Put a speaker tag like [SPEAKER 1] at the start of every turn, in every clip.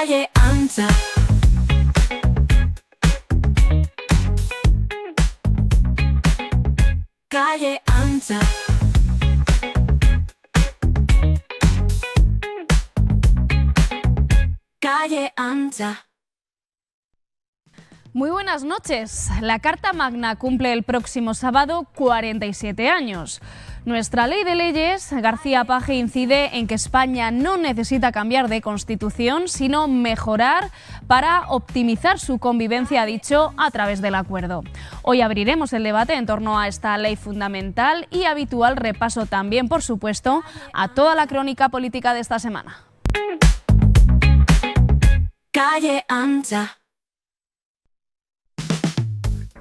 [SPEAKER 1] Calle Ancha. Calle Ancha. Calle Ancha.
[SPEAKER 2] Muy buenas noches. La Carta Magna cumple el próximo sábado 47 años. Nuestra ley de leyes, García Page, incide en que España no necesita cambiar de constitución, sino mejorar para optimizar su convivencia, ha dicho, a través del acuerdo. Hoy abriremos el debate en torno a esta ley fundamental y habitual repaso también, por supuesto, a toda la crónica política de esta semana.
[SPEAKER 1] Calle Ancha.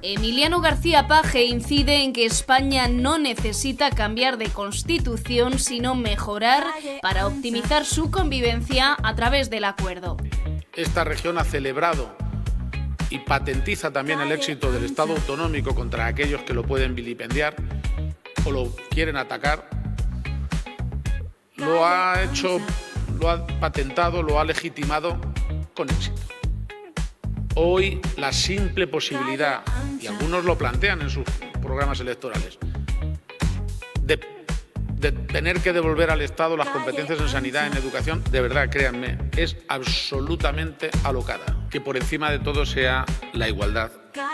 [SPEAKER 2] Emiliano García Page incide en que España no necesita cambiar de constitución, sino mejorar para optimizar su convivencia a través del acuerdo.
[SPEAKER 3] Esta región ha celebrado y patentiza también el éxito del Estado autonómico contra aquellos que lo pueden vilipendiar o lo quieren atacar. Lo ha hecho, lo ha patentado, lo ha legitimado con éxito. Hoy la simple posibilidad, y algunos lo plantean en sus programas electorales, de tener que devolver al Estado las competencias en sanidad, en educación, de verdad, créanme, es absolutamente alocada. Que por encima de todo sea la igualdad,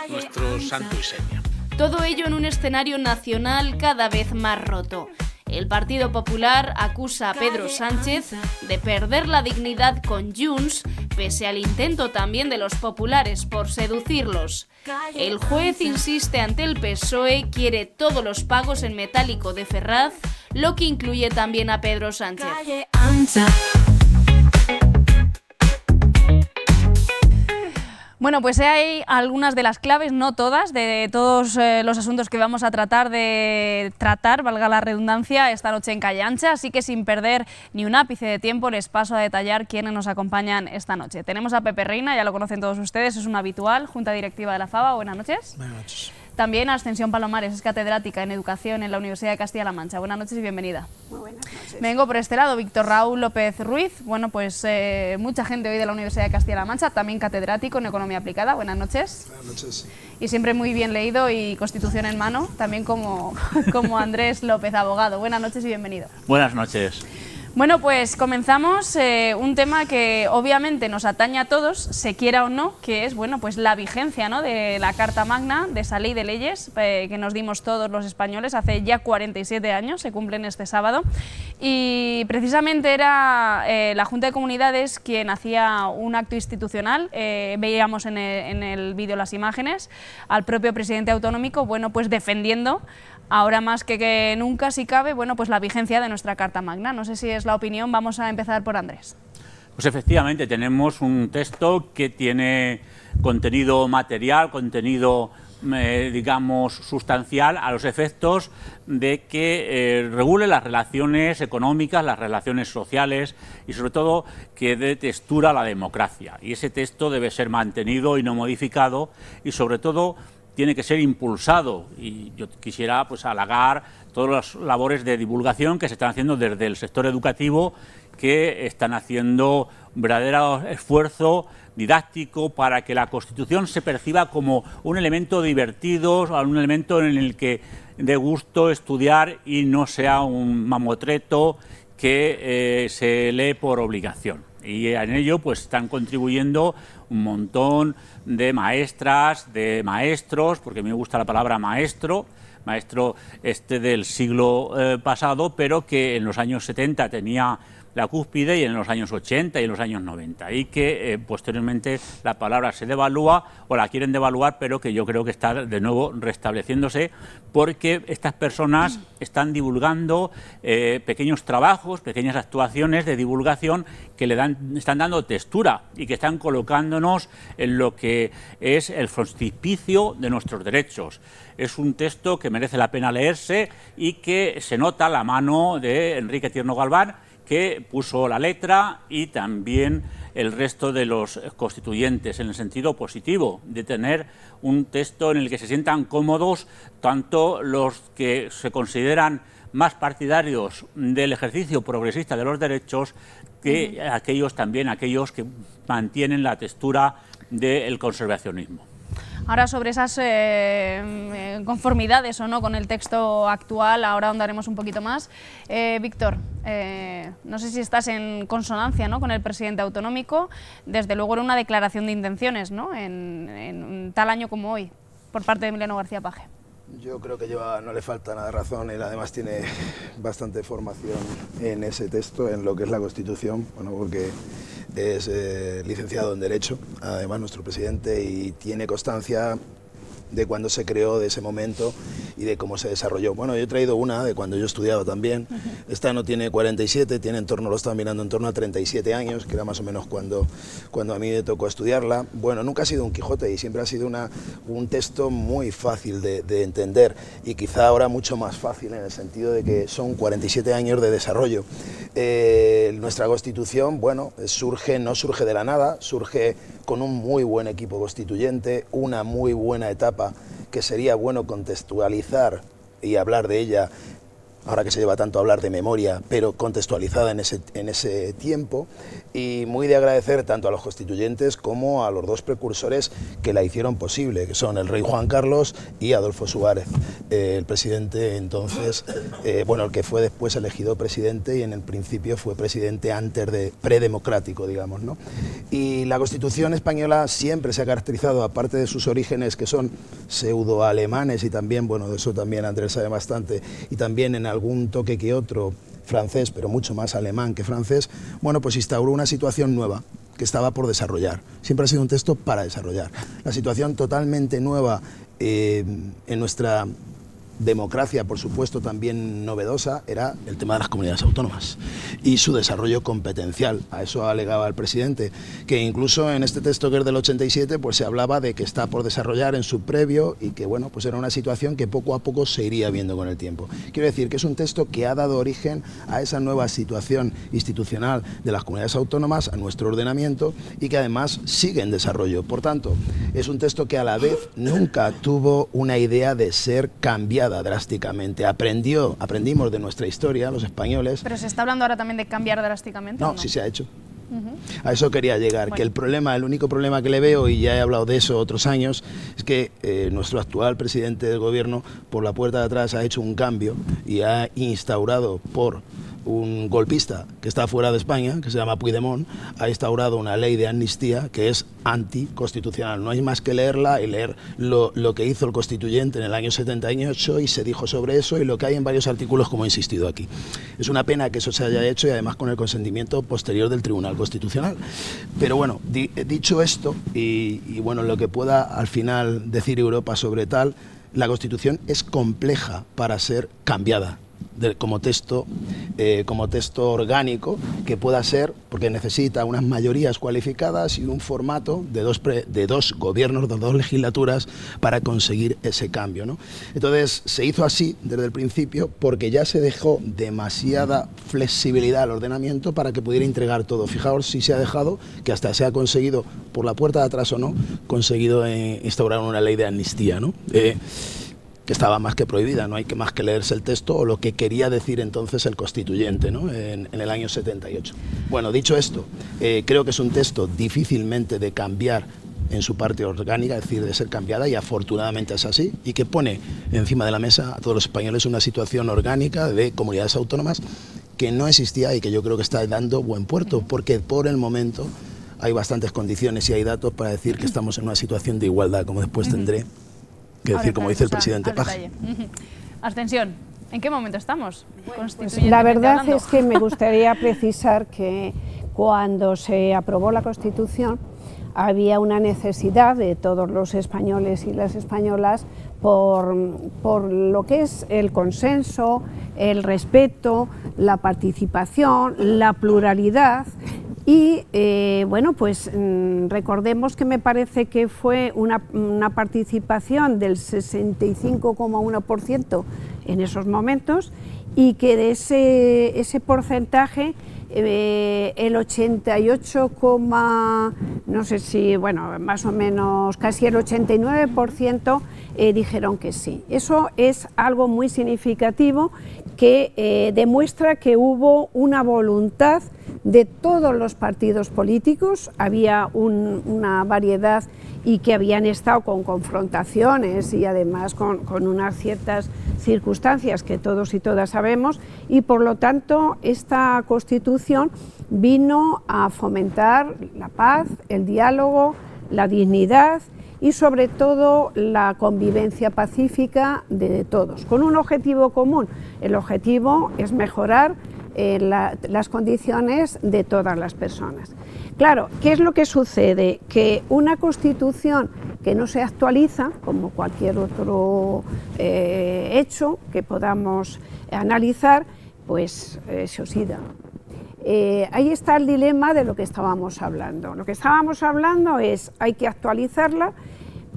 [SPEAKER 3] nuestro santo y seña.
[SPEAKER 2] Todo ello en un escenario nacional cada vez más roto. El Partido Popular acusa a Pedro Sánchez de perder la dignidad con Junts, pese al intento también de los populares por seducirlos. El juez insiste ante el PSOE, quiere todos los pagos en metálico de Ferraz, lo que incluye también a Pedro Sánchez. Bueno, pues hay algunas de las claves, no todas, de todos los asuntos que vamos a tratar, valga la redundancia, esta noche en Calle Ancha, así que sin perder ni un ápice de tiempo les paso a detallar quiénes nos acompañan esta noche. Tenemos a Pepe Reina, ya lo conocen todos ustedes, es un habitual, Junta Directiva de la FABA, buenas noches.
[SPEAKER 4] Buenas noches.
[SPEAKER 2] También Ascensión Palomares, es catedrática en Educación en la Universidad de Castilla-La Mancha. Buenas noches y bienvenida.
[SPEAKER 5] Muy buenas noches.
[SPEAKER 2] Vengo por este lado, Víctor Raúl López Ruiz, bueno, pues mucha gente hoy de la Universidad de Castilla-La Mancha, también catedrático en Economía Aplicada. Buenas noches.
[SPEAKER 4] Buenas noches.
[SPEAKER 2] Y siempre muy bien leído y Constitución en mano, también como Andrés López, abogado. Buenas noches y bienvenido.
[SPEAKER 6] Buenas noches.
[SPEAKER 2] Bueno, pues comenzamos un tema que obviamente nos atañe a todos, se quiera o no, que es bueno, pues la vigencia, ¿no?, de la Carta Magna, de esa ley de leyes que nos dimos todos los españoles hace ya 47 años, se cumplen este sábado, y precisamente era la Junta de Comunidades quien hacía un acto institucional, veíamos en el vídeo las imágenes, al propio presidente autonómico, bueno, pues defendiendo ahora más que nunca, si cabe, bueno, pues la vigencia de nuestra Carta Magna. No sé si es la opinión, vamos a empezar por Andrés.
[SPEAKER 6] Pues efectivamente tenemos un texto que tiene contenido material, contenido digamos sustancial a los efectos de que regule las relaciones económicas, las relaciones sociales y sobre todo que dé textura a la democracia. Y ese texto debe ser mantenido y no modificado y sobre todo tiene que ser impulsado, y yo quisiera pues halagar todas las labores de divulgación que se están haciendo desde el sector educativo, que están haciendo un verdadero esfuerzo didáctico para que la Constitución se perciba como un elemento divertido, un elemento en el que dé gusto estudiar y no sea un mamotreto que se lee por obligación. Y en ello pues están contribuyendo un montón de maestras, de maestros, porque a mí me gusta la palabra maestro del siglo pasado, pero que en los años 70 tenía la cúspide y en los años 80 y en los años 90 y que posteriormente la palabra se devalúa o la quieren devaluar, pero que yo creo que está de nuevo restableciéndose porque estas personas están divulgando pequeños trabajos, pequeñas actuaciones de divulgación que están dando textura y que están colocándonos en lo que es el frontispicio de nuestros derechos. Es un texto que merece la pena leerse y que se nota la mano de Enrique Tierno Galván, que puso la letra, y también el resto de los constituyentes, en el sentido positivo de tener un texto en el que se sientan cómodos tanto los que se consideran más partidarios del ejercicio progresista de los derechos que aquellos que mantienen la textura del conservacionismo.
[SPEAKER 2] Ahora sobre esas conformidades o no con el texto actual, ahora ahondaremos un poquito más. Víctor, no sé si estás en consonancia, ¿no?, con el presidente autonómico. Desde luego era una declaración de intenciones, ¿no?, en tal año como hoy, por parte de Emiliano García Paje.
[SPEAKER 4] Yo creo que no le falta nada de razón. Él además tiene bastante formación en ese texto, en lo que es la Constitución, bueno, porque es licenciado en Derecho, además nuestro presidente, y tiene constancia de cuándo se creó, de ese momento y de cómo se desarrolló. Bueno, yo he traído una de cuando yo estudiaba también. Esta no tiene 47, tiene lo estaba mirando en torno a 37 años, que era más o menos cuando a mí me tocó estudiarla. Bueno, nunca ha sido un Quijote y siempre ha sido un texto muy fácil de entender, y quizá ahora mucho más fácil en el sentido de que son 47 años de desarrollo. Nuestra Constitución, bueno, no surge de la nada, surge con un muy buen equipo constituyente, una muy buena etapa que sería bueno contextualizar y hablar de ella, ahora que se lleva tanto a hablar de memoria, pero contextualizada en ese tiempo, y muy de agradecer tanto a los constituyentes como a los dos precursores que la hicieron posible, que son el rey Juan Carlos y Adolfo Suárez, el presidente entonces, bueno, el que fue después elegido presidente y en el principio fue presidente antes de predemocrático, digamos, ¿no? Y la Constitución española siempre se ha caracterizado, aparte de sus orígenes que son pseudo-alemanes y también, bueno, de eso también Andrés sabe bastante, y también en algún toque que otro francés, pero mucho más alemán que francés, bueno, pues instauró una situación nueva que estaba por desarrollar. Siempre ha sido un texto para desarrollar. La situación totalmente nueva en nuestra democracia, por supuesto, también novedosa, era el tema de las comunidades autónomas y su desarrollo competencial. A eso alegaba el presidente, que incluso en este texto, que es del 87, pues se hablaba de que está por desarrollar en su previo y que, bueno, pues era una situación que poco a poco se iría viendo con el tiempo. Quiero decir que es un texto que ha dado origen a esa nueva situación institucional de las comunidades autónomas, a nuestro ordenamiento, y que además sigue en desarrollo. Por tanto, es un texto que a la vez nunca tuvo una idea de ser cambiado drásticamente. Aprendimos de nuestra historia, los españoles.
[SPEAKER 2] ¿Pero se está hablando ahora también de cambiar drásticamente?
[SPEAKER 4] No, sí se ha hecho. A eso quería llegar, bueno. Que el único problema que le veo, y ya he hablado de eso otros años, es que nuestro actual presidente del gobierno, por la puerta de atrás, ha hecho un cambio y ha instaurado por un golpista que está fuera de España, que se llama Puigdemont, ha instaurado una ley de amnistía que es anticonstitucional. No hay más que leerla y leer lo que hizo el constituyente en el año 78 y se dicho sobre eso, y lo que hay en varios artículos, como he insistido aquí. Es una pena que eso se haya hecho, y además con el consentimiento posterior del Tribunal Constitucional. Pero bueno, dicho esto, y bueno, lo que pueda al final decir Europa sobre tal, la Constitución es compleja para ser cambiada como texto orgánico, que pueda ser, porque necesita unas mayorías cualificadas y un formato de dos gobiernos, de dos legislaturas, para conseguir ese cambio, ¿no? Entonces se hizo así desde el principio, porque ya se dejó demasiada flexibilidad al ordenamiento para que pudiera entregar todo. Fijaos si se ha dejado, que hasta se ha conseguido, por la puerta de atrás o no, conseguido instaurar una ley de amnistía, ¿no? Que estaba más que prohibida, no hay que más que leerse el texto o lo que quería decir entonces el constituyente, ¿no? en el año 78. Bueno, dicho esto, creo que es un texto difícilmente de cambiar en su parte orgánica, es decir, de ser cambiada, y afortunadamente es así, y que pone encima de la mesa a todos los españoles una situación orgánica de comunidades autónomas que no existía y que yo creo que está dando buen puerto, porque por el momento hay bastantes condiciones y hay datos para decir que estamos en una situación de igualdad, como después tendré que decir, como dice el presidente Paje.
[SPEAKER 2] Abstención. ¿En qué momento estamos?
[SPEAKER 5] Pues la verdad es que me gustaría precisar que cuando se aprobó la Constitución había una necesidad de todos los españoles y las españolas por lo que es el consenso, el respeto, la participación, la pluralidad. Y bueno, pues recordemos que me parece que fue una participación del 65,1% en esos momentos, y que de ese porcentaje el 88, no sé si, bueno, más o menos casi el 89% dijeron que sí. Eso es algo muy significativo que demuestra que hubo una voluntad de todos los partidos políticos, había una variedad y que habían estado con confrontaciones y además con unas ciertas circunstancias que todos y todas sabemos, y por lo tanto esta Constitución vino a fomentar la paz, el diálogo, la dignidad y sobre todo la convivencia pacífica de todos, con un objetivo común. El objetivo es mejorar las condiciones de todas las personas. Claro, ¿qué es lo que sucede? Que una Constitución que no se actualiza, como cualquier otro hecho que podamos analizar, pues se oxida. Ahí está el dilema de lo que estábamos hablando. Lo que estábamos hablando es, hay que actualizarla,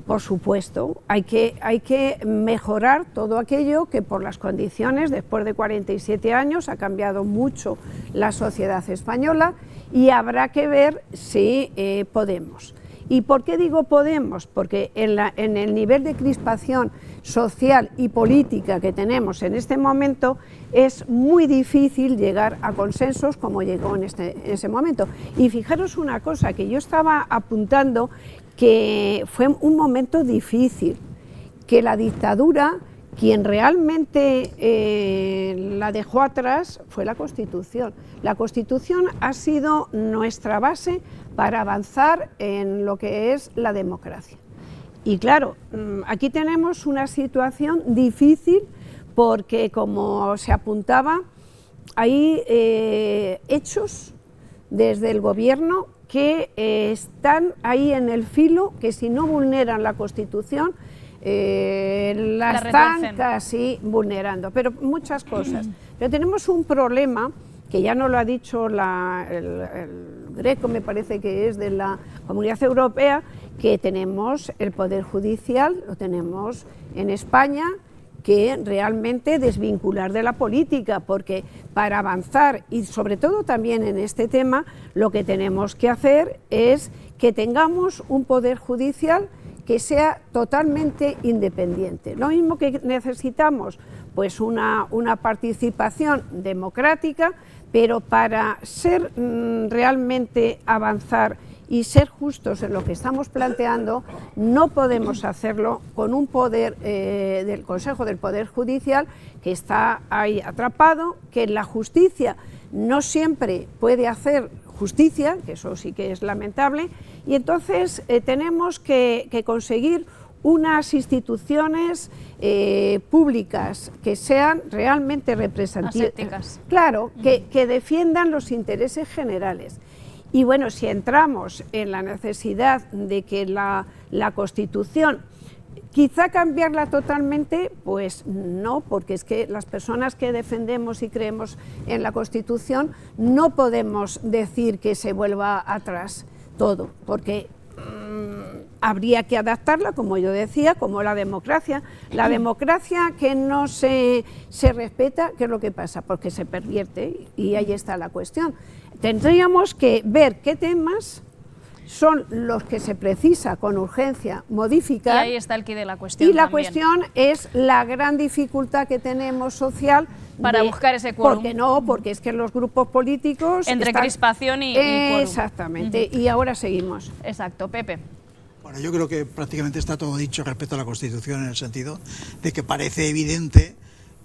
[SPEAKER 5] por supuesto, hay que mejorar todo aquello que por las condiciones, después de 47 años, ha cambiado mucho la sociedad española y habrá que ver si podemos. ¿Y por qué digo podemos? Porque en el nivel de crispación social y política que tenemos en este momento es muy difícil llegar a consensos como llegó en ese momento. Y fijaros una cosa, que yo estaba apuntando que fue un momento difícil, que la dictadura, quien realmente la dejó atrás fue la Constitución. La Constitución ha sido nuestra base para avanzar en lo que es la democracia. Y claro, aquí tenemos una situación difícil porque, como se apuntaba, hay hechos desde el gobierno que están ahí en el filo, que si no vulneran la Constitución, la están casi vulnerando, pero muchas cosas. Pero tenemos un problema que ya nos lo ha dicho el Greco, me parece que es de la Comunidad Europea, que tenemos el Poder Judicial, lo tenemos en España, que realmente desvincular de la política, porque para avanzar y sobre todo también en este tema, lo que tenemos que hacer es que tengamos un Poder Judicial que sea totalmente independiente. Lo mismo que necesitamos, pues una participación democrática, pero para ser realmente avanzar y ser justos en lo que estamos planteando, no podemos hacerlo con un poder del Consejo del Poder Judicial que está ahí atrapado, que la justicia no siempre puede hacer justicia, que eso sí que es lamentable, y entonces tenemos que conseguir unas instituciones públicas que sean realmente representativas, claro, que defiendan los intereses generales. Y bueno, si entramos en la necesidad de que la Constitución, quizá cambiarla totalmente, pues no, porque es que las personas que defendemos y creemos en la Constitución no podemos decir que se vuelva atrás todo, porque habría que adaptarla, como yo decía, como la democracia. La democracia que no se respeta, ¿qué es lo que pasa? Porque se pervierte y ahí está la cuestión. Tendríamos que ver qué temas son los que se precisa con urgencia modificar.
[SPEAKER 2] Y ahí está el quid de la cuestión.
[SPEAKER 5] Y la
[SPEAKER 2] también.
[SPEAKER 5] cuestión es la gran dificultad que tenemos social
[SPEAKER 2] para buscar ese quórum.
[SPEAKER 5] Porque no, porque es que los grupos políticos
[SPEAKER 2] entre crispación y quórum.
[SPEAKER 5] Exactamente. Y ahora seguimos.
[SPEAKER 2] Exacto, Pepe.
[SPEAKER 7] Bueno, yo creo que prácticamente está todo dicho respecto a la Constitución, en el sentido de que parece evidente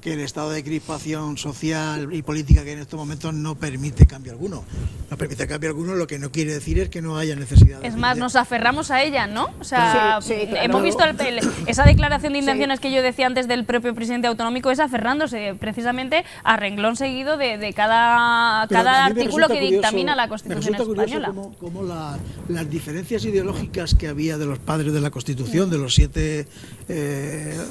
[SPEAKER 7] que el estado de crispación social y política que en estos momentos no permite cambio alguno. No permite cambio alguno, lo que no quiere decir es que no haya necesidad de...
[SPEAKER 2] Es más, nos aferramos a ella, ¿no? O sea,
[SPEAKER 5] sí, claro.
[SPEAKER 2] Hemos visto esa declaración de intenciones que yo decía antes del propio presidente autonómico, es aferrándose precisamente a renglón seguido de cada artículo que dictamina la Constitución española.
[SPEAKER 7] Como las diferencias ideológicas que había de los padres de la Constitución, de los 7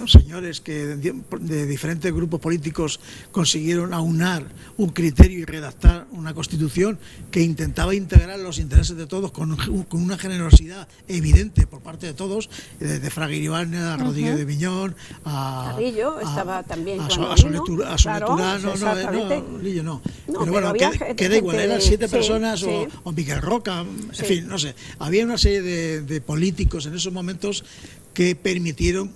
[SPEAKER 7] señores que de diferentes grupos políticos consiguieron aunar un criterio y redactar una Constitución que intentaba integrar los intereses de todos con una generosidad evidente por parte de todos, desde Fraga Iribarne, a Rodríguez de Miñón, a
[SPEAKER 5] Carrillo estaba también
[SPEAKER 7] a Soleturano, Lillo no. Pero bueno, que da igual, eran 7 personas o Miguel Roca, en fin, no sé. Había una serie de políticos en esos momentos que permitieron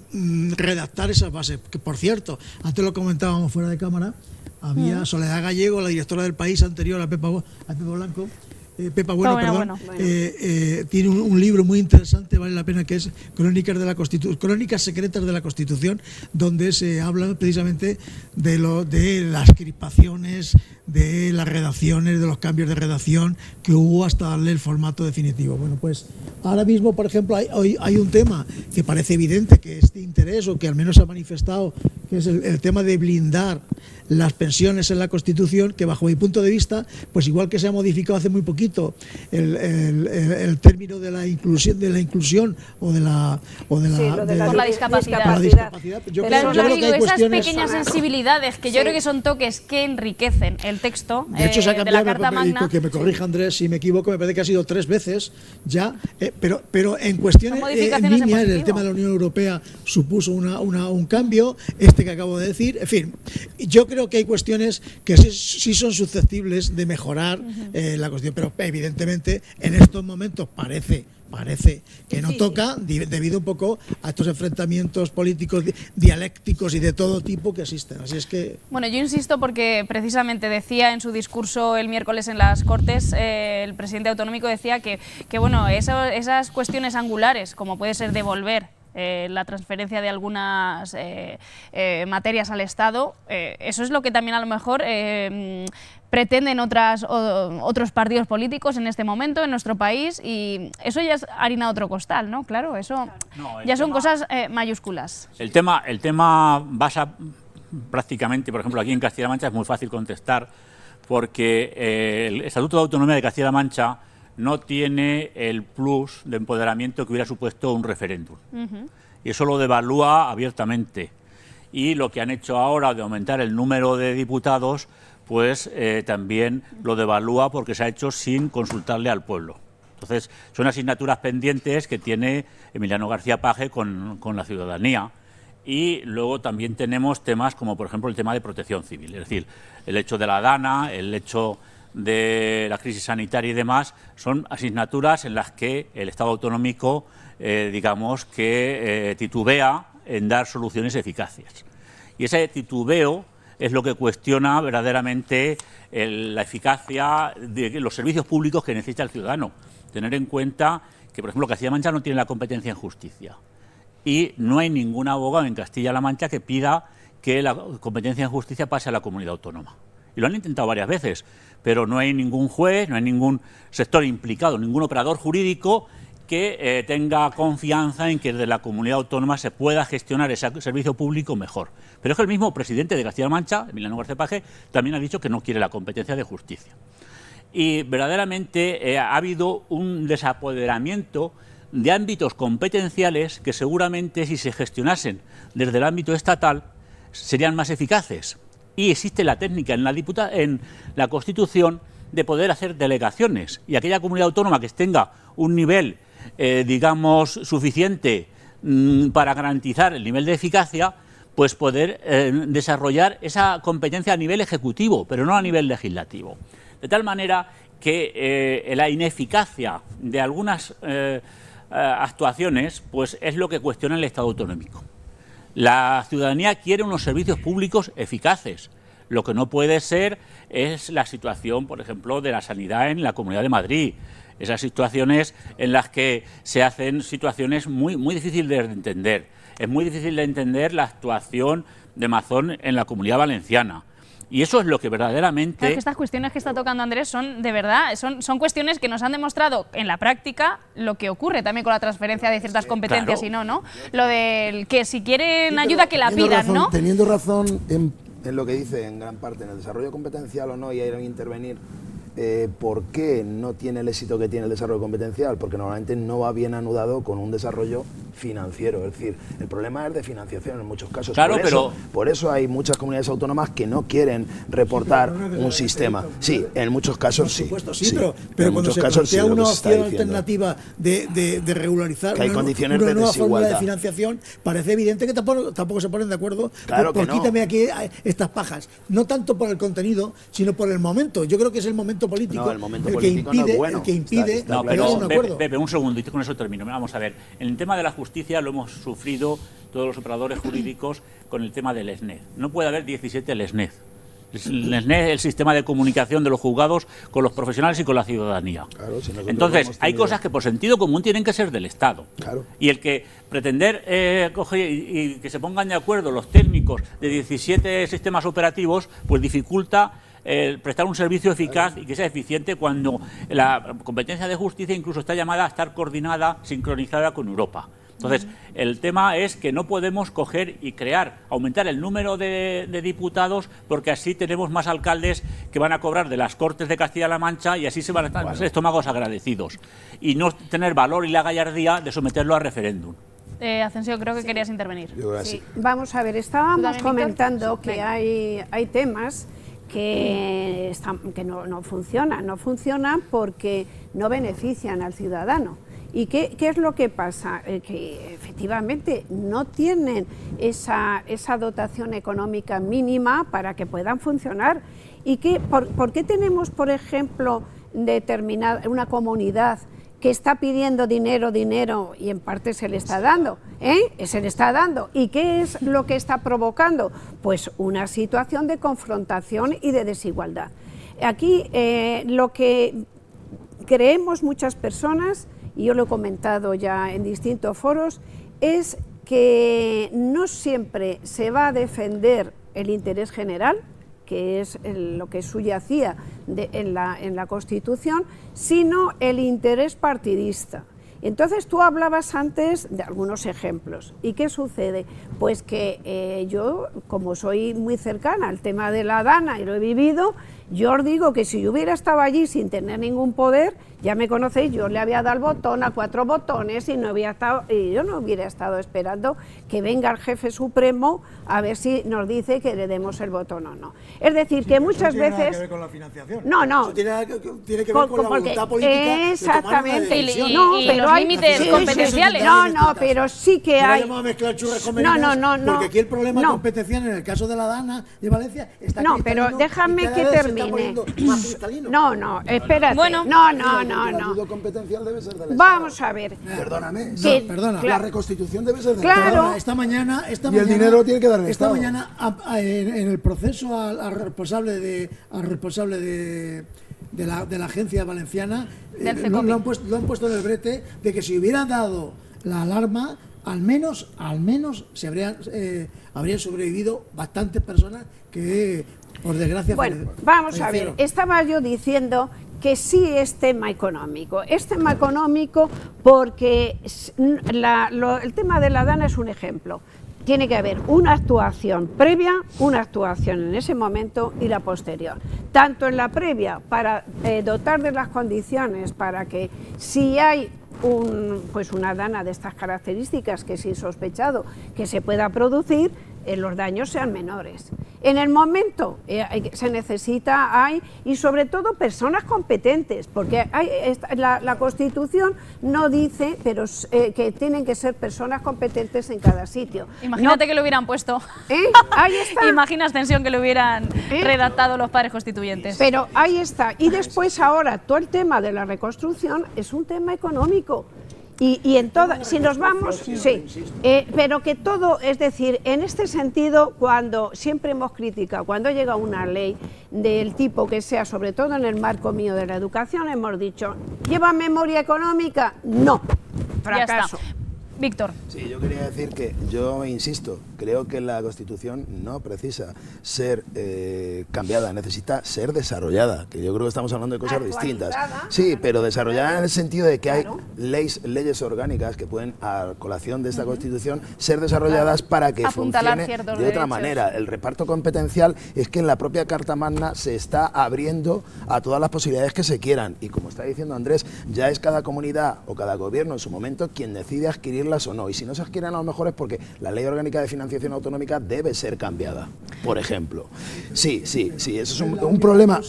[SPEAKER 7] redactar esas bases, que por cierto, antes lo comentábamos fuera de cámara, había Soledad Gallego, la directora del País anterior a Pepa Blanco. Pepa Bueno, perdón, tiene un libro muy interesante, vale la pena, que es Crónicas Secretas de la Constitución, donde se habla precisamente de las crispaciones, de las redacciones, de los cambios de redacción que hubo hasta darle el formato definitivo. Bueno, pues ahora mismo, por ejemplo, hay un tema que parece evidente que es de interés, o que al menos se ha manifestado, que es el tema de blindar las pensiones en la Constitución, que bajo mi punto de vista, pues igual que se ha modificado hace muy poquito el término de la inclusión o de la
[SPEAKER 2] por la discapacidad.
[SPEAKER 7] Yo
[SPEAKER 2] Claro,
[SPEAKER 7] creo que hay
[SPEAKER 2] esas
[SPEAKER 7] cuestiones.
[SPEAKER 2] pequeñas sensibilidades que yo creo que son toques que enriquecen el texto
[SPEAKER 7] De hecho, se ha
[SPEAKER 2] de la
[SPEAKER 7] cambiado,
[SPEAKER 2] Carta Magna.
[SPEAKER 7] que me corrija Andrés si me equivoco, me parece que ha sido 3 veces ya, pero en cuestiones
[SPEAKER 2] Son modificaciones en
[SPEAKER 7] niñas, el
[SPEAKER 2] positivo.
[SPEAKER 7] tema de la Unión Europea supuso un cambio, que acabo de decir, en fin, yo creo que hay cuestiones que sí son susceptibles de mejorar la cuestión, pero evidentemente en estos momentos parece que no toca, debido un poco a estos enfrentamientos políticos dialécticos y de todo tipo que existen. Así es que...
[SPEAKER 2] Bueno, yo insisto porque precisamente decía en su discurso el miércoles en las Cortes, el presidente autonómico decía que bueno, esas cuestiones angulares, como puede ser devolver la transferencia de algunas materias al Estado, eso es lo que también a lo mejor pretenden otros partidos políticos en este momento en nuestro país, y eso ya es harina de otro costal, ¿no? Claro, eso ya son cosas mayúsculas.
[SPEAKER 6] El tema basa prácticamente, por ejemplo, aquí en Castilla-La Mancha es muy fácil contestar, porque el Estatuto de Autonomía de Castilla-La Mancha no tiene el plus de empoderamiento que hubiera supuesto un referéndum. Y eso lo devalúa abiertamente. Y lo que han hecho ahora de aumentar el número de diputados, pues también lo devalúa, porque se ha hecho sin consultarle al pueblo. Entonces, son asignaturas pendientes que tiene Emiliano García Paje con la ciudadanía. Y luego también tenemos temas como, por ejemplo, el tema de protección civil. Es decir, el hecho de la DANA, el hecho de la crisis sanitaria y demás, son asignaturas en las que el Estado autonómico, digamos, que titubea en dar soluciones eficaces. Y ese titubeo es lo que cuestiona verdaderamente la eficacia de los servicios públicos que necesita el ciudadano. Tener en cuenta que, por ejemplo, Castilla-La Mancha no tiene la competencia en justicia. Y no hay ningún abogado en Castilla-La Mancha que pida que la competencia en justicia pase a la comunidad autónoma. Y lo han intentado varias veces, pero no hay ningún juez, no hay ningún sector implicado, ningún operador jurídico que tenga confianza en que desde la comunidad autónoma se pueda gestionar ese servicio público mejor. Pero es que el mismo presidente de Castilla-La Mancha, Emiliano García Paje, también ha dicho que no quiere la competencia de justicia. Y verdaderamente ha habido un desapoderamiento de ámbitos competenciales que seguramente, si se gestionasen desde el ámbito estatal, serían más eficaces. Y existe la técnica en la Constitución de poder hacer delegaciones, y aquella comunidad autónoma que tenga un nivel, digamos, suficiente para garantizar el nivel de eficacia, pues poder desarrollar esa competencia a nivel ejecutivo, pero no a nivel legislativo. De tal manera que la ineficacia de algunas actuaciones, pues es lo que cuestiona el Estado autonómico. La ciudadanía quiere unos servicios públicos eficaces. Lo que no puede ser es la situación, por ejemplo, de la sanidad en la Comunidad de Madrid. Esas situaciones en las que se hacen situaciones muy difíciles de entender. Es muy difícil de entender la actuación de Mazón en la Comunidad Valenciana. Y eso es lo que verdaderamente...
[SPEAKER 2] Claro, que estas cuestiones que está tocando Andrés son, de verdad, son cuestiones que nos han demostrado en la práctica lo que ocurre también con la transferencia de ciertas competencias,
[SPEAKER 6] claro.
[SPEAKER 2] y no. Lo del que si quieren ayuda que la pidan,
[SPEAKER 4] razón,
[SPEAKER 2] ¿no?
[SPEAKER 4] Teniendo razón en lo que dice en gran parte, en el desarrollo competencial o no, y ahí a intervenir, ¿por qué no tiene el éxito que tiene el desarrollo competencial? Porque normalmente no va bien anudado con un desarrollo financiero. Es decir, el problema es de financiación en muchos casos.
[SPEAKER 6] Claro,
[SPEAKER 4] por eso hay muchas comunidades autónomas que no quieren reportar un sistema. Sí, en muchos casos sí.
[SPEAKER 7] Por supuesto, sí,
[SPEAKER 4] sí.
[SPEAKER 7] pero
[SPEAKER 4] En
[SPEAKER 7] cuando
[SPEAKER 4] muchos
[SPEAKER 7] se
[SPEAKER 4] casos
[SPEAKER 7] plantea
[SPEAKER 4] sí, lo que
[SPEAKER 7] una
[SPEAKER 4] se está
[SPEAKER 7] opción
[SPEAKER 4] diciendo.
[SPEAKER 7] alternativa de regularizar
[SPEAKER 4] Que hay condiciones
[SPEAKER 7] una
[SPEAKER 4] de
[SPEAKER 7] nueva fórmula de
[SPEAKER 4] desigualdad.
[SPEAKER 7] financiación, parece evidente que tampoco se ponen de acuerdo.
[SPEAKER 4] Claro que no.
[SPEAKER 7] Quítame aquí estas pajas. No tanto por el contenido, sino por el momento. Yo creo que es el momento político,
[SPEAKER 4] No, el momento político no es bueno.
[SPEAKER 7] el que impide
[SPEAKER 4] Está
[SPEAKER 6] No,
[SPEAKER 7] llegar a
[SPEAKER 6] pero
[SPEAKER 7] un acuerdo.
[SPEAKER 6] Pepe, un segundito, con eso termino. Vamos a ver, en el tema de la justicia lo hemos sufrido todos los operadores jurídicos con el tema del SNED. No puede haber 17 SNED. el sistema de comunicación de los juzgados con los profesionales y con la ciudadanía.
[SPEAKER 4] Claro, si
[SPEAKER 6] entonces, hay cosas que por sentido común tienen que ser del Estado.
[SPEAKER 4] Claro.
[SPEAKER 6] Y el que pretender coger y que se pongan de acuerdo los técnicos de 17 sistemas operativos, pues dificulta prestar un servicio eficaz y que sea eficiente cuando la competencia de justicia incluso está llamada a estar coordinada, sincronizada con Europa. Entonces, el tema es que no podemos coger y aumentar el número de diputados, porque así tenemos más alcaldes que van a cobrar de las Cortes de Castilla-La Mancha y así se van a estar más estómagos agradecidos. Y no tener valor y la gallardía de someterlo a referéndum.
[SPEAKER 2] Asensio, creo que querías intervenir.
[SPEAKER 5] Sí. Vamos a ver, estábamos comentando que hay temas que no funcionan porque no benefician al ciudadano. ¿Y qué es lo que pasa? Que efectivamente no tienen esa dotación económica mínima para que puedan funcionar. ¿Y por qué tenemos, por ejemplo, una comunidad que está pidiendo dinero y en parte se le está dando? Se le está dando. ¿Y qué es lo que está provocando? Pues una situación de confrontación y de desigualdad. Aquí lo que creemos muchas personas, y yo lo he comentado ya en distintos foros, es que no siempre se va a defender el interés general, que es lo que subyacía en la Constitución, sino el interés partidista. Entonces tú hablabas antes de algunos ejemplos. ¿Y qué sucede? Pues que yo, como soy muy cercana al tema de la Dana y lo he vivido, yo os digo que si yo hubiera estado allí sin tener ningún poder, ya me conocéis, yo le había dado el botón a 4 botones y yo no hubiera estado esperando que venga el jefe supremo a ver si nos dice que le demos el botón o no. Es decir, que muchas veces...
[SPEAKER 7] Nada que ver con la financiación.
[SPEAKER 5] No.
[SPEAKER 7] Eso tiene que ver con la voluntad política.
[SPEAKER 5] Exactamente.
[SPEAKER 2] Y los límites competenciales.
[SPEAKER 5] No, pero sí que hay...
[SPEAKER 7] No mezclar churras con merinas, porque aquí el problema competencial en el caso de la Dana de Valencia está
[SPEAKER 5] No, pero déjame que termine. No, espérate.
[SPEAKER 2] Bueno.
[SPEAKER 4] El estatuto competencial debe ser del Estado.
[SPEAKER 5] Vamos a ver.
[SPEAKER 4] Perdóname.
[SPEAKER 7] Perdona.
[SPEAKER 4] La reconstitución debe ser del
[SPEAKER 5] Claro.
[SPEAKER 4] Estado.
[SPEAKER 7] Esta mañana,
[SPEAKER 4] Y el dinero tiene que dar el
[SPEAKER 7] esta
[SPEAKER 4] Estado.
[SPEAKER 7] mañana en el proceso al responsable de la agencia valenciana lo han puesto en el brete de que si hubiera dado la alarma, al menos habrían sobrevivido bastantes personas que, por desgracia,
[SPEAKER 5] vamos a ver, estaba yo diciendo que sí es tema económico. Es tema económico porque el tema de la Dana es un ejemplo. Tiene que haber una actuación previa, una actuación en ese momento y la posterior. Tanto en la previa para dotar de las condiciones para que si hay una Dana de estas características que es insospechado que se pueda producir, los daños sean menores. En el momento se necesita, y sobre todo personas competentes, porque la Constitución no dice que tienen que ser personas competentes en cada sitio.
[SPEAKER 2] Imagínate que lo hubieran puesto.
[SPEAKER 5] Ahí está.
[SPEAKER 2] Imagina, Ascensión, que lo hubieran redactado los padres constituyentes.
[SPEAKER 5] Pero ahí está. Y después ahora todo el tema de la reconstrucción es un tema económico. Y en toda, si nos vamos, pero que todo, es decir, en este sentido, cuando siempre hemos criticado, cuando llega una ley del tipo que sea, sobre todo en el marco mío de la educación, hemos dicho, ¿lleva memoria económica? No, fracaso.
[SPEAKER 2] Ya está. Víctor.
[SPEAKER 4] Sí, yo quería decir que yo insisto, creo que la Constitución no precisa ser cambiada, necesita ser desarrollada, que yo creo que estamos hablando de cosas distintas. Sí, pero desarrollada en el sentido de que hay leyes orgánicas que pueden, a colación de esta Constitución, ser desarrolladas para que funcione de otra manera. El reparto competencial es que en la propia Carta Magna se está abriendo a todas las posibilidades que se quieran, y como está diciendo Andrés, ya es cada comunidad o cada gobierno en su momento quien decide adquirir o no, y si no se adquieren a lo mejor es porque la Ley Orgánica de Financiación Autonómica debe ser cambiada, por ejemplo. Sí, eso es un problema,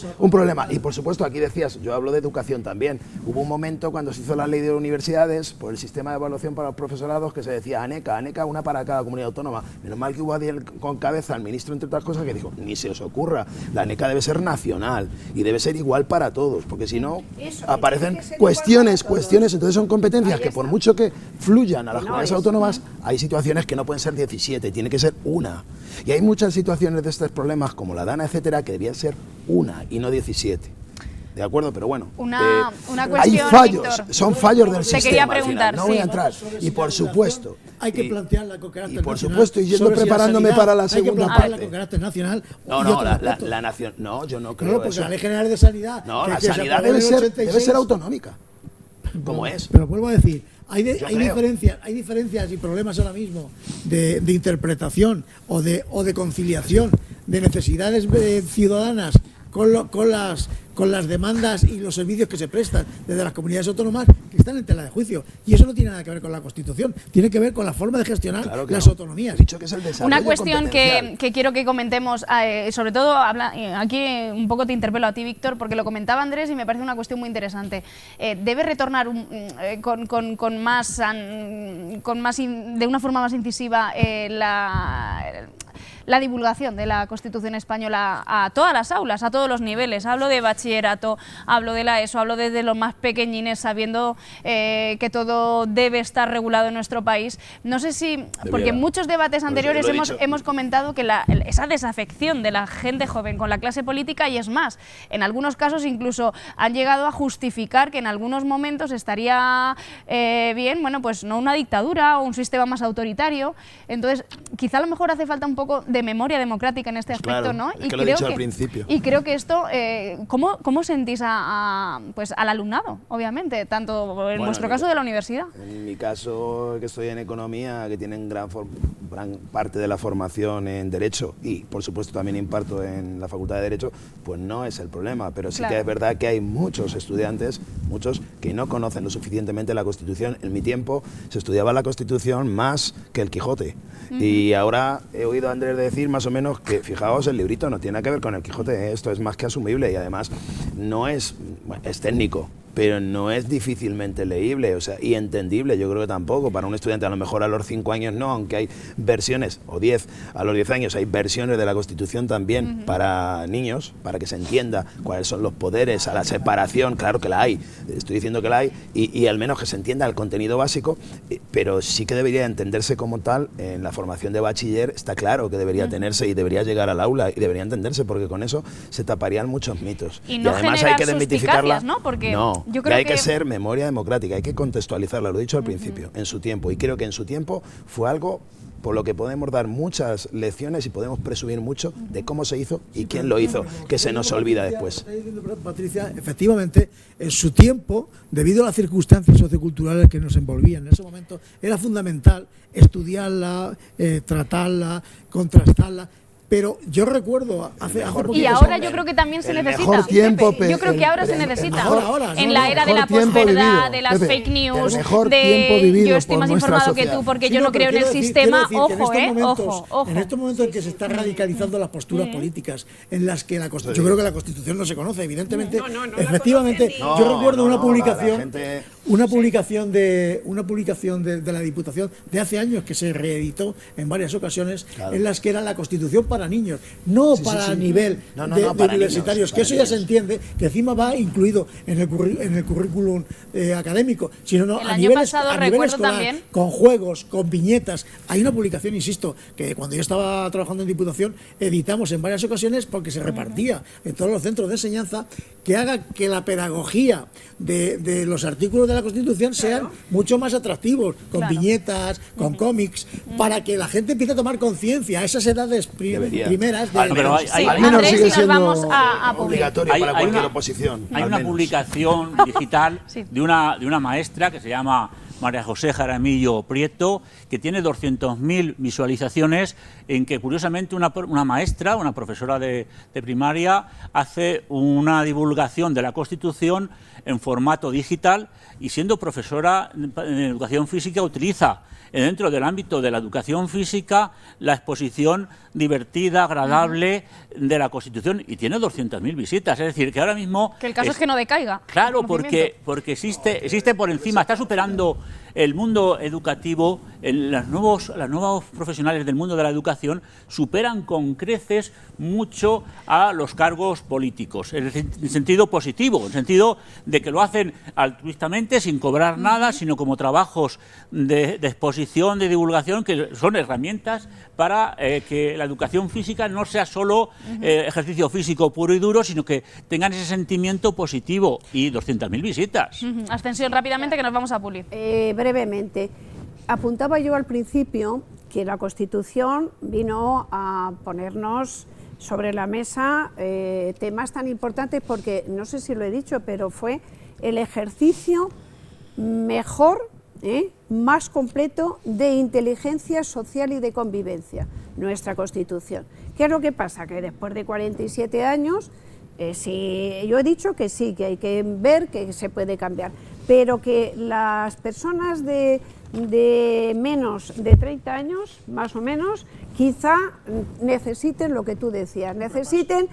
[SPEAKER 4] y por supuesto aquí decías, yo hablo de educación también, hubo un momento cuando se hizo la Ley de Universidades por el sistema de evaluación para los profesorados que se decía ANECA, una para cada comunidad autónoma. Menos mal que hubo alguien con cabeza, el ministro entre otras cosas, que dijo, ni se os ocurra, la ANECA debe ser nacional y debe ser igual para todos, porque si no aparecen cuestiones, entonces son competencias que por mucho que fluyan las comunidades autónomas hay situaciones que no pueden ser 17, tiene que ser una. Y hay muchas situaciones de estos problemas, como la DANA, etcétera, que debían ser una y no 17. ¿De acuerdo? Pero bueno,
[SPEAKER 2] una cuestión,
[SPEAKER 4] hay fallos,
[SPEAKER 2] Víctor,
[SPEAKER 4] son fallos del sistema.
[SPEAKER 2] Te quería
[SPEAKER 4] al final,
[SPEAKER 2] preguntar,
[SPEAKER 4] no voy a
[SPEAKER 2] sí.
[SPEAKER 4] entrar. Y por supuesto,
[SPEAKER 7] hay que plantearla con carácter nacional.
[SPEAKER 4] Y por supuesto, y yendo preparándome para la segunda parte.
[SPEAKER 7] Hay que plantearla con carácter nacional.
[SPEAKER 4] No, la nación, no, yo no creo
[SPEAKER 7] No, porque
[SPEAKER 4] eso.
[SPEAKER 7] la Ley General de Sanidad...
[SPEAKER 4] No, la sanidad debe ser autonómica, como es.
[SPEAKER 7] Pero vuelvo a decir, hay diferencias y problemas ahora mismo de interpretación o de conciliación de necesidades ciudadanas con las demandas y los servicios que se prestan desde las comunidades autónomas que están en tela de juicio. Y eso no tiene nada que ver con la Constitución, tiene que ver con la forma de gestionar las autonomías.
[SPEAKER 4] He dicho que es el desarrollo
[SPEAKER 2] una cuestión que quiero que comentemos, sobre todo aquí un poco te interpelo a ti, Víctor, porque lo comentaba Andrés y me parece una cuestión muy interesante. Debe retornar de una forma más incisiva la divulgación de la Constitución española a todas las aulas, a todos los niveles. Hablo de bachillerato, hablo de la ESO, hablo desde los más pequeñines, sabiendo que todo debe estar regulado en nuestro país. No sé si, porque en muchos debates anteriores hemos comentado que esa desafección de la gente joven con la clase política, y es más, en algunos casos incluso han llegado a justificar que en algunos momentos estaría bien, bueno, pues no una dictadura o un sistema más autoritario. Entonces, quizá a lo mejor hace falta un poco de memoria democrática en este aspecto,
[SPEAKER 4] claro,
[SPEAKER 2] ¿no?
[SPEAKER 4] Es que lo he dicho al principio.
[SPEAKER 2] Y creo que esto, ¿cómo sentís pues al alumnado, obviamente, tanto en vuestro caso de la universidad?
[SPEAKER 4] En mi caso, que estoy en economía, que tienen gran parte de la formación en Derecho y, por supuesto, también imparto en la Facultad de Derecho, pues no es el problema, pero sí que es verdad que hay muchos estudiantes, muchos, que no conocen lo suficientemente la Constitución. En mi tiempo se estudiaba la Constitución más que el Quijote. Y ahora he oído a Andrés decir más o menos que, fijaos, el librito no tiene nada que ver con el Quijote, esto es más que asumible y además no es, bueno, es técnico, pero no es difícilmente leíble, o sea, y entendible, yo creo que tampoco, para un estudiante a lo mejor a los 5 años no, aunque hay versiones, o 10, a los 10 años hay versiones de la Constitución también para niños, para que se entienda cuáles son los poderes, a la separación, claro que la hay, estoy diciendo que la hay, y al menos que se entienda el contenido básico, pero sí que debería entenderse como tal, en la formación de bachiller está claro que debería tenerse y debería llegar al aula y debería entenderse, porque con eso se taparían muchos mitos.
[SPEAKER 2] Y no
[SPEAKER 4] además hay que desmitificarla,
[SPEAKER 2] ¿no? Porque
[SPEAKER 4] no.
[SPEAKER 2] yo creo
[SPEAKER 4] hay que ser memoria democrática, hay que contextualizarla, lo he dicho al principio, en su tiempo, y creo que en su tiempo fue algo por lo que podemos dar muchas lecciones y podemos presumir mucho de cómo se hizo y quién lo hizo, que se nos olvida después.
[SPEAKER 7] Patricia, efectivamente, en su tiempo, debido a las circunstancias socioculturales que nos envolvían en ese momento, era fundamental estudiarla, tratarla, contrastarla. Pero yo recuerdo hace poco.
[SPEAKER 2] Y ahora yo creo que también se necesita. Yo creo que ahora se necesita. En la era de la posverdad, de las fake news, de yo estoy más informado que tú porque yo no creo en el sistema. Ojo, ojo.
[SPEAKER 7] En estos momentos en que se están radicalizando las posturas políticas, en las que yo creo que la Constitución no se conoce, evidentemente. Efectivamente, yo recuerdo una publicación de la Diputación de hace años que se reeditó en varias ocasiones, en las que era la Constitución para niños, no para nivel de universitarios, que eso ya se entiende, que encima va incluido en el currículum académico, sino a nivel escolar, con juegos, con viñetas. Hay una publicación, insisto, que cuando yo estaba trabajando en Diputación editamos en varias ocasiones porque se repartía en todos los centros de enseñanza, que haga que la pedagogía de los artículos de la Constitución sean mucho más atractivos, con viñetas, con cómics, para que la gente empiece a tomar conciencia a esas edades primeras.
[SPEAKER 6] Pero
[SPEAKER 2] al menos sigue siendo
[SPEAKER 4] obligatorio para cualquier oposición.
[SPEAKER 6] Hay una publicación digital de una maestra que se llama María José Jaramillo Prieto, que tiene 200.000 visualizaciones, en que curiosamente una maestra, una profesora de primaria, hace una divulgación de la Constitución en formato digital y siendo profesora en educación física utiliza dentro del ámbito de la educación física la exposición divertida, agradable de la Constitución y tiene 200.000 visitas. Es decir, que ahora mismo...
[SPEAKER 2] Que el caso es que no decaiga.
[SPEAKER 6] Claro, porque existe por encima, está superando el mundo educativo, las nuevos profesionales del mundo de la educación superan con creces mucho a los cargos políticos, en el sentido positivo, en el sentido de que lo hacen altruistamente, sin cobrar nada, sino como trabajos de exposición, de divulgación, que son herramientas para que la educación física no sea solo ejercicio físico puro y duro, sino que tengan ese sentimiento positivo. Y 200.000 visitas.
[SPEAKER 2] Ascensión, rápidamente, que nos vamos a pulir.
[SPEAKER 5] Brevemente, apuntaba yo al principio que la Constitución vino a ponernos sobre la mesa temas tan importantes porque, no sé si lo he dicho, pero fue el ejercicio mejor, más completo de inteligencia social y de convivencia, nuestra Constitución. ¿Qué es lo que pasa? Que después de 47 años, sí, yo he dicho que sí, que hay que ver que se puede cambiar, pero que las personas de menos de 30 años, más o menos, quizá necesiten lo que tú decías, necesiten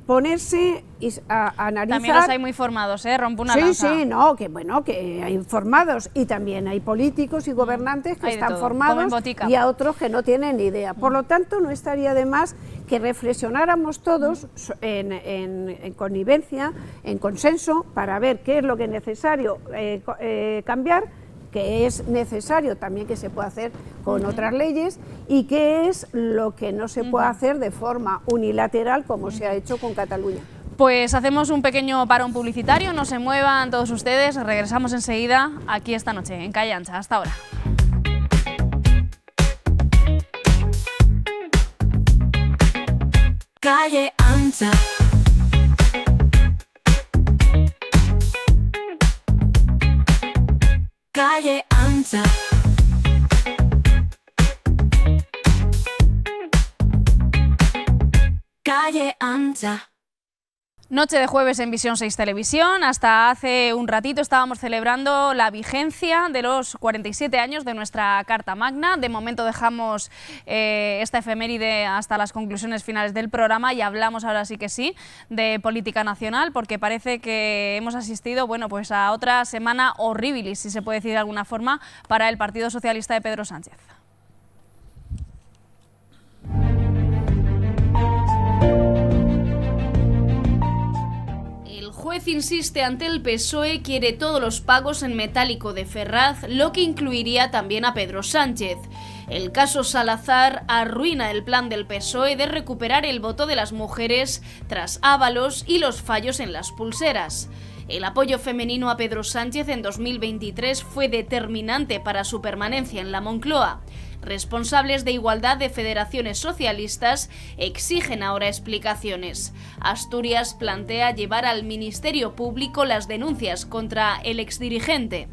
[SPEAKER 5] ponerse a analizar.
[SPEAKER 2] También los hay muy formados, rompo una lanza.
[SPEAKER 5] Sí, no, que bueno, que hay formados y también hay políticos y gobernantes que están formados y a otros que no tienen ni idea. Por lo tanto, no estaría de más que reflexionáramos todos en connivencia, en consenso, para ver qué es lo que es necesario cambiar, que es necesario también que se pueda hacer con otras leyes y qué es lo que no se puede hacer de forma unilateral como se ha hecho con Cataluña.
[SPEAKER 2] Pues hacemos un pequeño parón publicitario, no se muevan todos ustedes, regresamos enseguida aquí esta noche en Calle Ancha. Hasta ahora.
[SPEAKER 1] Calle Ancha. Calle Ancha. Calle Ancha.
[SPEAKER 2] Noche de jueves en Visión 6 Televisión. Hasta hace un ratito estábamos celebrando la vigencia de los 47 años de nuestra Carta Magna. De momento dejamos esta efeméride hasta las conclusiones finales del programa y hablamos ahora sí que sí de política nacional, porque parece que hemos asistido, bueno, pues a otra semana horribilis, si se puede decir de alguna forma, para el Partido Socialista de Pedro Sánchez.
[SPEAKER 8] El juez insiste ante el PSOE, quiere todos los pagos en metálico de Ferraz, lo que incluiría también a Pedro Sánchez. El caso Salazar arruina el plan del PSOE de recuperar el voto de las mujeres tras Ábalos y los fallos en las pulseras. El apoyo femenino a Pedro Sánchez en 2023 fue determinante para su permanencia en la Moncloa. Responsables de igualdad de federaciones socialistas exigen ahora explicaciones. Asturias plantea llevar al Ministerio Público las denuncias contra el exdirigente.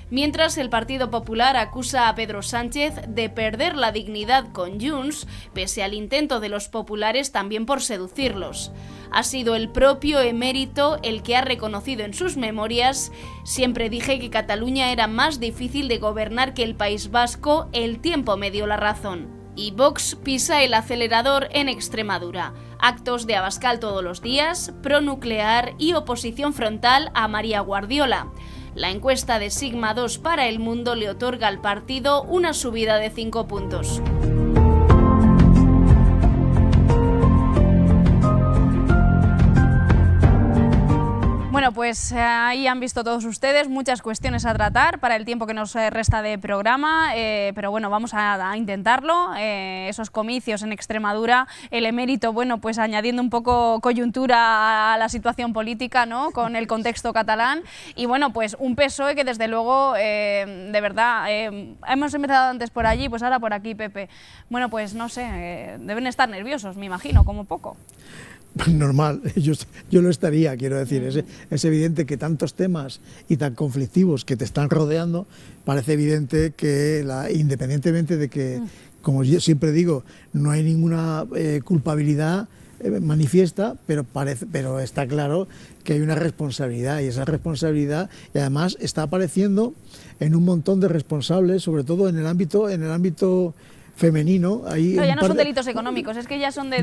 [SPEAKER 8] Mientras el Partido Popular acusa a Pedro Sánchez de perder la dignidad con Junts, pese al intento de los populares también por seducirlos. Ha sido el propio emérito el que ha reconocido en sus memorias: siempre dije que Cataluña era más difícil de gobernar que el País Vasco, el tiempo me dio la razón. Y Vox pisa el acelerador en Extremadura. Actos de Abascal todos los días, pronuclear y oposición frontal a María Guardiola. La encuesta de Sigma 2 para El Mundo le otorga al partido una subida de 5 puntos.
[SPEAKER 2] Bueno, pues ahí han visto todos ustedes muchas cuestiones a tratar para el tiempo que nos resta de programa, pero bueno, vamos a intentarlo. Esos comicios en Extremadura, el emérito, bueno, pues añadiendo un poco coyuntura a la situación política, ¿no?, con el contexto catalán, y bueno, pues un PSOE que desde luego, de verdad, hemos empezado antes por allí, pues ahora por aquí, Pepe. Bueno, pues no sé, deben estar nerviosos, me imagino, como poco.
[SPEAKER 7] Normal, yo lo estaría, quiero decir, es evidente que tantos temas y tan conflictivos que te están rodeando, parece evidente que independientemente de que, como yo siempre digo, no hay ninguna culpabilidad manifiesta, pero está claro que hay una responsabilidad, y esa responsabilidad, y además está apareciendo en un montón de responsables, sobre todo en el ámbito femenino. Ahí
[SPEAKER 2] No, ya no son delitos económicos, es que ya son de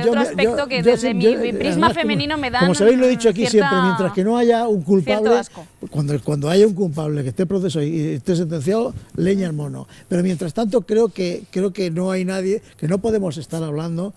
[SPEAKER 2] otro aspecto que desde mi prisma femenino me dan.
[SPEAKER 7] Como sabéis, lo he dicho aquí siempre,
[SPEAKER 2] cierta-
[SPEAKER 7] mientras que no haya un culpable,
[SPEAKER 2] asco.
[SPEAKER 7] cuando haya un culpable que esté en proceso y esté sentenciado, leña al mono. Pero mientras tanto creo que no hay nadie, que no podemos estar hablando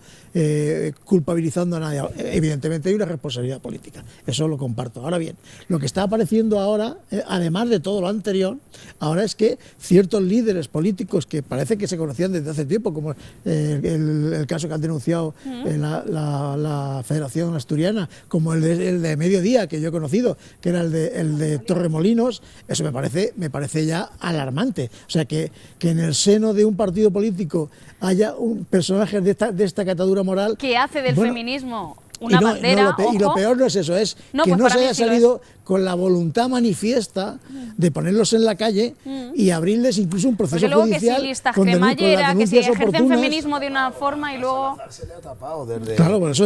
[SPEAKER 7] culpabilizando a nadie. Evidentemente hay una responsabilidad política, eso lo comparto. Ahora bien, lo que está apareciendo ahora, además de todo lo anterior, ahora es que ciertos líderes políticos que parece que se conocían desde hace tiempo, como el caso que han denunciado en la Federación Asturiana, como el de Mediodía, que yo he conocido, que era el de Torremolinos, eso me parece ya alarmante. O sea, que en el seno de un partido político haya un personaje de esta catadura moral
[SPEAKER 2] que hace del feminismo una bandera.
[SPEAKER 7] Y lo peor no es eso, es que
[SPEAKER 2] pues
[SPEAKER 7] no se
[SPEAKER 2] para mí
[SPEAKER 7] haya
[SPEAKER 2] sí lo
[SPEAKER 7] salido con la voluntad manifiesta de ponerlos en la calle y abrirles incluso un proceso
[SPEAKER 2] porque luego
[SPEAKER 7] judicial
[SPEAKER 2] que si listas
[SPEAKER 7] con
[SPEAKER 2] cremallera, que si ejercen
[SPEAKER 7] oportunas.
[SPEAKER 2] feminismo de una forma y luego...
[SPEAKER 4] Se le ha tapado desde...
[SPEAKER 7] Claro, por eso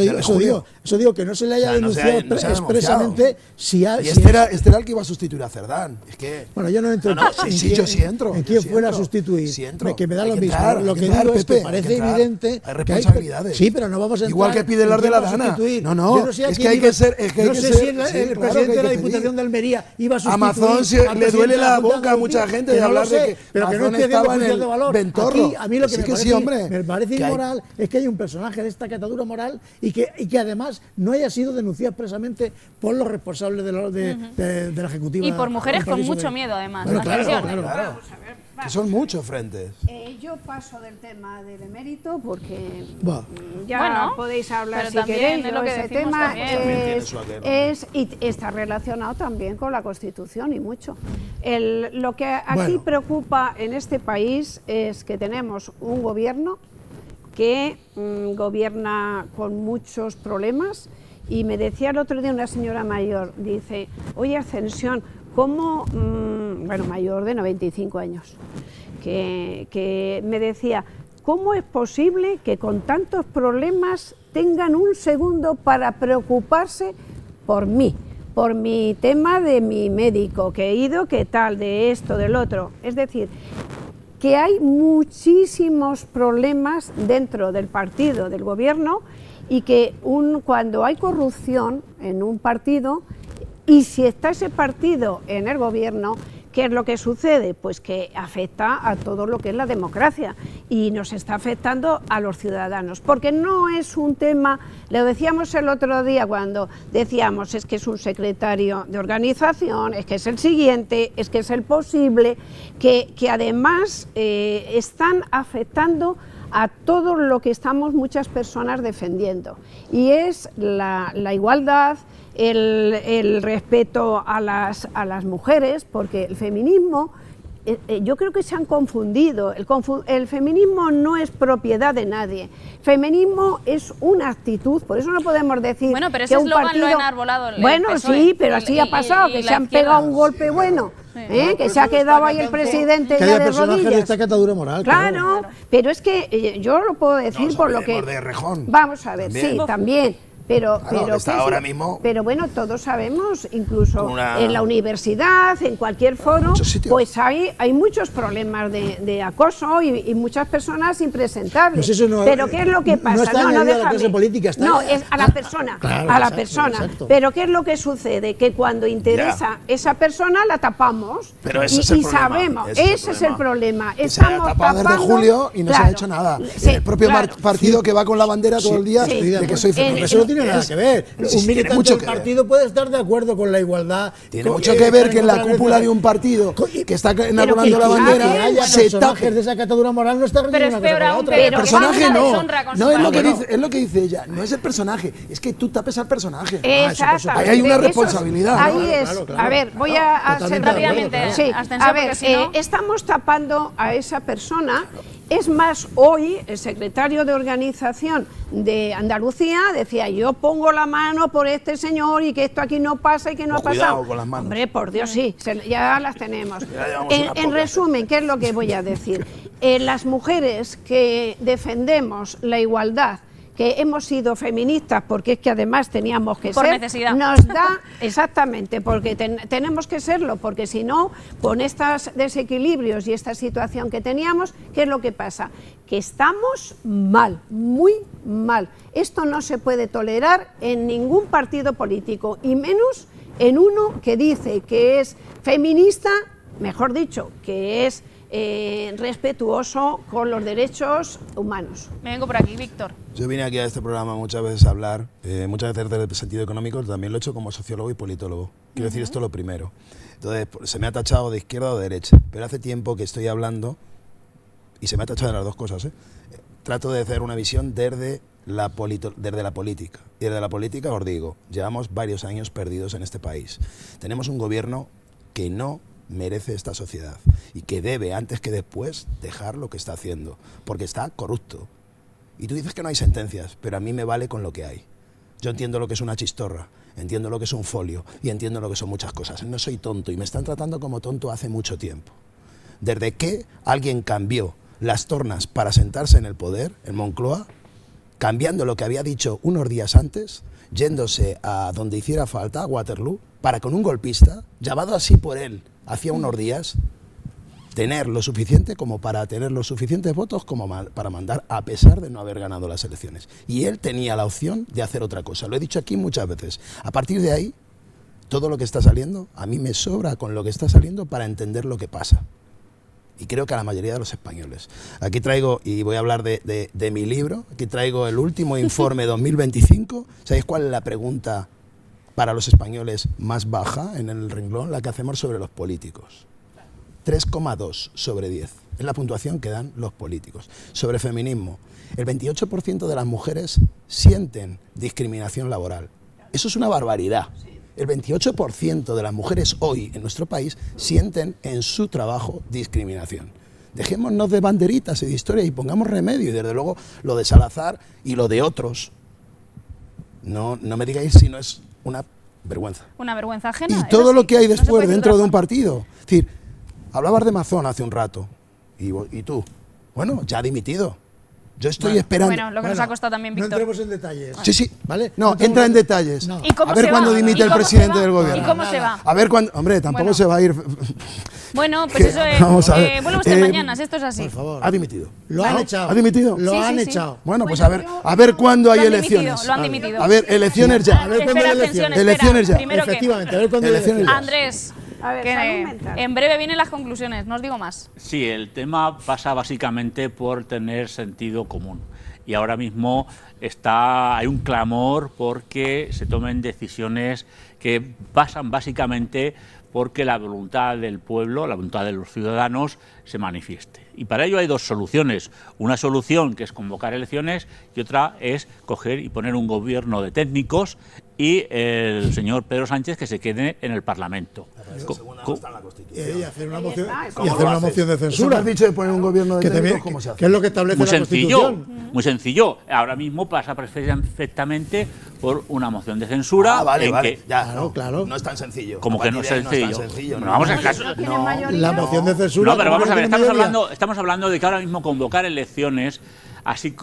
[SPEAKER 7] digo que no se le haya denunciado expresamente si ha...
[SPEAKER 4] Y este era el que iba a sustituir a Cerdán. Es que...
[SPEAKER 7] Bueno, yo no entro
[SPEAKER 4] yo sí entro.
[SPEAKER 7] en quién fuera a sustituir,
[SPEAKER 4] Sí entro.
[SPEAKER 7] que me da
[SPEAKER 4] Hay
[SPEAKER 7] lo
[SPEAKER 4] que
[SPEAKER 7] mismo.
[SPEAKER 4] entrar,
[SPEAKER 7] Lo
[SPEAKER 4] hay
[SPEAKER 7] que
[SPEAKER 4] que entrar,
[SPEAKER 7] digo es que
[SPEAKER 4] Pepe,
[SPEAKER 7] parece
[SPEAKER 4] hay que entrar.
[SPEAKER 7] evidente
[SPEAKER 4] Hay
[SPEAKER 7] que
[SPEAKER 4] responsabilidades.
[SPEAKER 7] Sí, pero no vamos a entrar
[SPEAKER 4] Igual que pide
[SPEAKER 7] en
[SPEAKER 4] las de
[SPEAKER 7] quién
[SPEAKER 4] la
[SPEAKER 7] va a
[SPEAKER 4] Dana.
[SPEAKER 7] sustituir.
[SPEAKER 4] No,
[SPEAKER 7] Yo sé a
[SPEAKER 4] es que
[SPEAKER 7] quién
[SPEAKER 4] hay
[SPEAKER 7] iba-
[SPEAKER 4] que ser...
[SPEAKER 7] no sé si el
[SPEAKER 4] claro,
[SPEAKER 7] presidente de la
[SPEAKER 4] hay que
[SPEAKER 7] Diputación de Almería iba a sustituir...
[SPEAKER 4] Amazon le duele la boca a mucha gente de
[SPEAKER 7] no lo
[SPEAKER 4] hablar de
[SPEAKER 7] sé,
[SPEAKER 4] que
[SPEAKER 7] pero que no
[SPEAKER 4] Amazon
[SPEAKER 7] estoy haciendo
[SPEAKER 4] estaba en
[SPEAKER 7] juicios
[SPEAKER 4] el
[SPEAKER 7] de valor.
[SPEAKER 4] Ventorro.
[SPEAKER 7] Aquí, a mí lo que,
[SPEAKER 4] Sí
[SPEAKER 7] me,
[SPEAKER 4] que
[SPEAKER 7] parece,
[SPEAKER 4] sí, hombre.
[SPEAKER 7] me parece
[SPEAKER 4] Que hay-
[SPEAKER 7] inmoral es que hay un personaje de esta catadura moral y que además no haya sido denunciado expresamente por los responsables de la Ejecutiva.
[SPEAKER 2] Y por mujeres con
[SPEAKER 7] del País
[SPEAKER 2] mucho
[SPEAKER 7] Supremo.
[SPEAKER 2] miedo, además.
[SPEAKER 7] Bueno,
[SPEAKER 2] Atención.
[SPEAKER 7] claro.
[SPEAKER 4] Que son muchos frentes.
[SPEAKER 5] Yo paso del tema del emérito porque
[SPEAKER 7] Buah.
[SPEAKER 5] ya
[SPEAKER 2] Bueno,
[SPEAKER 5] podéis hablar
[SPEAKER 2] pero
[SPEAKER 5] si
[SPEAKER 2] también
[SPEAKER 5] queréis.
[SPEAKER 2] es lo
[SPEAKER 5] Yo
[SPEAKER 2] que
[SPEAKER 5] ese
[SPEAKER 2] decimos
[SPEAKER 5] tema
[SPEAKER 2] también.
[SPEAKER 5] y está relacionado también con la Constitución y mucho. Lo que aquí
[SPEAKER 7] Bueno.
[SPEAKER 5] preocupa en este país es que tenemos un gobierno que gobierna con muchos problemas. Y me decía el otro día una señora mayor, dice, oye Ascensión, ¿cómo, bueno, mayor de 95 años, que me decía, ¿cómo es posible que con tantos problemas tengan un segundo para preocuparse por mí? Por mi tema de mi médico, que he ido, que tal, de esto, del otro. Es decir, que hay muchísimos problemas dentro del partido, del gobierno, y que cuando hay corrupción en un partido, y si está ese partido en el gobierno, ¿qué es lo que sucede? Pues que afecta a todo lo que es la democracia y nos está afectando a los ciudadanos, porque no es un tema, lo decíamos el otro día cuando decíamos es que es un secretario de organización, es que es el siguiente, es que es el posible, que además están afectando a todo lo que estamos muchas personas defendiendo, y es la igualdad, el respeto a las mujeres, porque el feminismo, yo creo que se han confundido, el feminismo no es propiedad de nadie, feminismo es una actitud, por eso no podemos decir
[SPEAKER 2] Bueno, pero
[SPEAKER 5] que
[SPEAKER 2] ese
[SPEAKER 5] un
[SPEAKER 2] eslogan
[SPEAKER 5] partido...
[SPEAKER 2] lo ha enarbolado el
[SPEAKER 5] Bueno,
[SPEAKER 2] PSOE,
[SPEAKER 5] sí, pero así ha pasado, que
[SPEAKER 2] y
[SPEAKER 5] se
[SPEAKER 2] la
[SPEAKER 5] han
[SPEAKER 2] izquierda.
[SPEAKER 5] pegado un golpe bueno, que se ha quedado ahí el presidente
[SPEAKER 7] Que
[SPEAKER 5] ya
[SPEAKER 7] haya
[SPEAKER 5] de
[SPEAKER 7] personajes de
[SPEAKER 5] rodillas.
[SPEAKER 7] esta catadura moral.
[SPEAKER 5] Claro, pero es que yo lo puedo decir por lo que...
[SPEAKER 4] de Rejón.
[SPEAKER 5] Vamos a ver,
[SPEAKER 4] También.
[SPEAKER 5] sí, también. Pero,
[SPEAKER 4] Claro, que está
[SPEAKER 5] ¿qué
[SPEAKER 4] ahora
[SPEAKER 5] es?
[SPEAKER 4] mismo
[SPEAKER 5] Pero bueno, todos sabemos, incluso
[SPEAKER 4] Una-
[SPEAKER 5] en la universidad, en cualquier foro,
[SPEAKER 4] muchos sitios.
[SPEAKER 5] pues hay muchos problemas de acoso y muchas personas impresentables.
[SPEAKER 7] Pues eso no-
[SPEAKER 5] pero ¿qué es lo que
[SPEAKER 7] no
[SPEAKER 5] pasa?
[SPEAKER 7] está añadido a la
[SPEAKER 5] déjame.
[SPEAKER 7] clase política, está
[SPEAKER 5] No,
[SPEAKER 7] ya-
[SPEAKER 5] es a la persona,
[SPEAKER 7] Claro,
[SPEAKER 5] a la
[SPEAKER 7] exacto,
[SPEAKER 5] persona.
[SPEAKER 7] exacto.
[SPEAKER 5] Pero ¿qué es lo que sucede? Que cuando interesa esa persona la tapamos.
[SPEAKER 4] Pero ese
[SPEAKER 5] y,
[SPEAKER 4] es el
[SPEAKER 5] y
[SPEAKER 4] problema,
[SPEAKER 5] sabemos,
[SPEAKER 4] ese
[SPEAKER 5] ese es el problema.
[SPEAKER 4] Que se ha
[SPEAKER 5] Estamos
[SPEAKER 4] tapado desde
[SPEAKER 5] tapando-
[SPEAKER 4] julio y no se ha
[SPEAKER 5] claro,
[SPEAKER 4] hecho nada.
[SPEAKER 5] sí,
[SPEAKER 4] El propio
[SPEAKER 5] claro.
[SPEAKER 4] partido que va con la bandera todo el día
[SPEAKER 5] sí.
[SPEAKER 4] de que soy feminista.
[SPEAKER 7] Eso no tiene nada que ver.
[SPEAKER 4] Sí,
[SPEAKER 7] Un
[SPEAKER 4] tiene
[SPEAKER 7] militante
[SPEAKER 4] mucho
[SPEAKER 7] del
[SPEAKER 4] que ver.
[SPEAKER 7] partido puede estar de acuerdo con la igualdad.
[SPEAKER 4] Tiene mucho que ver que en la cúpula de un partido que está enarbolando la
[SPEAKER 7] que
[SPEAKER 4] bandera
[SPEAKER 7] haya
[SPEAKER 4] se
[SPEAKER 7] personajes
[SPEAKER 4] tape.
[SPEAKER 7] de esa catadura moral no está
[SPEAKER 2] Pero es
[SPEAKER 7] una cosa
[SPEAKER 2] peor
[SPEAKER 7] con la
[SPEAKER 2] aún,
[SPEAKER 7] otra.
[SPEAKER 2] pero
[SPEAKER 4] El personaje
[SPEAKER 2] que
[SPEAKER 4] no,
[SPEAKER 2] deshonra con su
[SPEAKER 4] no es lo que
[SPEAKER 2] partido.
[SPEAKER 4] dice, es lo que dice ella, no es el personaje, es que tú tapes al personaje.
[SPEAKER 5] Exacto.
[SPEAKER 4] Ahí hay una
[SPEAKER 5] Eso-
[SPEAKER 4] responsabilidad, ¿no?
[SPEAKER 5] Ahí es.
[SPEAKER 7] Claro, claro.
[SPEAKER 5] A ver, voy a
[SPEAKER 7] Totalmente
[SPEAKER 5] ser
[SPEAKER 7] de acuerdo,
[SPEAKER 2] rápidamente.
[SPEAKER 7] claro.
[SPEAKER 5] Sí,
[SPEAKER 2] Ascensión,
[SPEAKER 5] a ver,
[SPEAKER 2] porque si no-
[SPEAKER 5] estamos tapando a esa persona. Es más, hoy el secretario de organización de Andalucía decía, yo pongo la mano por este señor y que esto aquí no pasa y que no ha
[SPEAKER 4] Cuidado
[SPEAKER 5] pasado.
[SPEAKER 4] con las manos.
[SPEAKER 5] Hombre, por Dios, sí, ya las tenemos.
[SPEAKER 4] Ya llevamos unas
[SPEAKER 5] En
[SPEAKER 4] pocas.
[SPEAKER 5] resumen, ¿qué es lo que voy a decir? Las mujeres que defendemos la igualdad, que hemos sido feministas porque es que además teníamos que
[SPEAKER 2] por
[SPEAKER 5] ser,
[SPEAKER 2] necesidad.
[SPEAKER 5] nos da, exactamente, porque tenemos que serlo, porque si no, con estos desequilibrios y esta situación que teníamos, ¿qué es lo que pasa? Que estamos mal, muy mal. Esto no se puede tolerar en ningún partido político, y menos en uno que dice que es feminista, mejor dicho, que es respetuoso con los derechos humanos.
[SPEAKER 2] Me vengo por aquí, Víctor.
[SPEAKER 4] Yo vine aquí a este programa muchas veces a hablar, muchas veces del sentido económico, también lo he hecho como sociólogo y politólogo. Quiero decir esto lo primero. Entonces, se me ha tachado de izquierda o de derecha, pero hace tiempo que estoy hablando, y se me ha tachado de las dos cosas, trato de hacer una visión desde la política. Y desde la política os digo, llevamos varios años perdidos en este país. Tenemos un gobierno que no merece esta sociedad y que debe, antes que después, dejar lo que está haciendo, porque está corrupto. Y tú dices que no hay sentencias, pero a mí me vale con lo que hay. Yo entiendo lo que es una chistorra, entiendo lo que es un folio y entiendo lo que son muchas cosas. No soy tonto y me están tratando como tonto hace mucho tiempo. Desde que alguien cambió las tornas para sentarse en el poder, en Moncloa, cambiando lo que había dicho unos días antes, yéndose a donde hiciera falta, a Waterloo, para con un golpista, llamado así por él, hacía unos días, tener lo suficiente como para tener los suficientes votos como para mandar, a pesar de no haber ganado las elecciones. Y él tenía la opción de hacer otra cosa. Lo he dicho aquí muchas veces. A partir de ahí, todo lo que está saliendo, a mí me sobra con lo que está saliendo para entender lo que pasa. Y creo que a la mayoría de los españoles. Aquí traigo, y voy a hablar de mi libro, aquí traigo el último informe 2025. ¿Sabéis cuál es la pregunta para los españoles más baja en el renglón? La que hacemos sobre los políticos. 3,2 sobre 10. Es la puntuación que dan los políticos. Sobre feminismo, el 28% de las mujeres sienten discriminación laboral. Eso es una barbaridad. El 28% de las mujeres hoy en nuestro país sienten en su trabajo discriminación. Dejémonos de banderitas y de historia y pongamos remedio. Y desde luego lo de Salazar y lo de otros, no me digáis si no es una vergüenza.
[SPEAKER 2] Una vergüenza ajena.
[SPEAKER 4] Y todo lo que hay después
[SPEAKER 2] no
[SPEAKER 4] dentro de un partido. Es decir, hablabas de Mazón hace un rato. ¿Y tú? Bueno, ya ha dimitido. Yo estoy esperando.
[SPEAKER 2] Bueno, lo que nos ha costado también, Víctor.
[SPEAKER 7] No entremos en detalles.
[SPEAKER 4] Sí.
[SPEAKER 7] ¿Vale?
[SPEAKER 4] No, entra en detalles.
[SPEAKER 7] No.
[SPEAKER 2] ¿Y cómo
[SPEAKER 4] a ver
[SPEAKER 2] se
[SPEAKER 4] cuándo
[SPEAKER 2] va?
[SPEAKER 4] dimite
[SPEAKER 2] ¿Y
[SPEAKER 4] el
[SPEAKER 2] cómo
[SPEAKER 4] presidente
[SPEAKER 2] se va?
[SPEAKER 4] del gobierno.
[SPEAKER 2] ¿Y cómo se va?
[SPEAKER 4] A ver cuándo. Hombre, tampoco
[SPEAKER 2] Bueno.
[SPEAKER 4] se va a ir.
[SPEAKER 2] Bueno, pues eso es.
[SPEAKER 4] Vamos a ver.
[SPEAKER 2] Vuelve usted mañana, si esto es así.
[SPEAKER 7] Por favor.
[SPEAKER 4] Ha dimitido.
[SPEAKER 7] Lo han echado.
[SPEAKER 4] ¿Ha dimitido?
[SPEAKER 7] Lo
[SPEAKER 2] Sí,
[SPEAKER 7] han
[SPEAKER 2] sí, sí.
[SPEAKER 7] echado.
[SPEAKER 4] Bueno, pues a ver cuándo hay
[SPEAKER 2] Lo han dimitido,
[SPEAKER 4] elecciones.
[SPEAKER 2] lo han dimitido.
[SPEAKER 4] A ver, elecciones ya.
[SPEAKER 7] A ver cuándo hay elecciones.
[SPEAKER 4] Elecciones ya.
[SPEAKER 2] Primero que-
[SPEAKER 7] Efectivamente, a ver cuándo hay
[SPEAKER 4] Elecciones
[SPEAKER 7] elecciones.
[SPEAKER 2] Andrés,
[SPEAKER 5] A ver,
[SPEAKER 2] que
[SPEAKER 5] salud mental.
[SPEAKER 2] en breve vienen las conclusiones, no os digo más.
[SPEAKER 6] Sí, el tema pasa básicamente por tener sentido común. Y ahora mismo hay un clamor porque se tomen decisiones que pasan básicamente porque la voluntad del pueblo, la voluntad de los ciudadanos se manifieste. Y para ello hay dos soluciones. Una solución que es convocar elecciones y otra es coger y poner un gobierno de técnicos y el señor Pedro Sánchez que se quede en el Parlamento.
[SPEAKER 7] Y hacer una moción,
[SPEAKER 5] ¿Cómo
[SPEAKER 7] y hacer una moción de
[SPEAKER 4] Eso que
[SPEAKER 7] censura.
[SPEAKER 4] has dicho de poner un gobierno de
[SPEAKER 7] Que,
[SPEAKER 4] técnicos,
[SPEAKER 7] también,
[SPEAKER 4] ¿cómo se hace?
[SPEAKER 7] que es lo que establece
[SPEAKER 6] Muy
[SPEAKER 7] la
[SPEAKER 6] sencillo,
[SPEAKER 7] Constitución.
[SPEAKER 6] muy sencillo. Ahora mismo pasa perfectamente por una moción de censura.
[SPEAKER 4] Vale,
[SPEAKER 6] en
[SPEAKER 4] vale.
[SPEAKER 6] que,
[SPEAKER 4] Ya,
[SPEAKER 7] Claro, claro.
[SPEAKER 4] No es tan sencillo.
[SPEAKER 6] como
[SPEAKER 4] A
[SPEAKER 6] que no es
[SPEAKER 4] partir de ahí
[SPEAKER 6] sencillo.
[SPEAKER 4] ¿no?
[SPEAKER 6] Bueno, vamos a ver,
[SPEAKER 5] No tiene mayoría.
[SPEAKER 7] La moción de censura.
[SPEAKER 6] No, pero vamos a ver,
[SPEAKER 7] ¿cómo que tiene mayoría?
[SPEAKER 6] estamos hablando de que ahora mismo convocar elecciones, así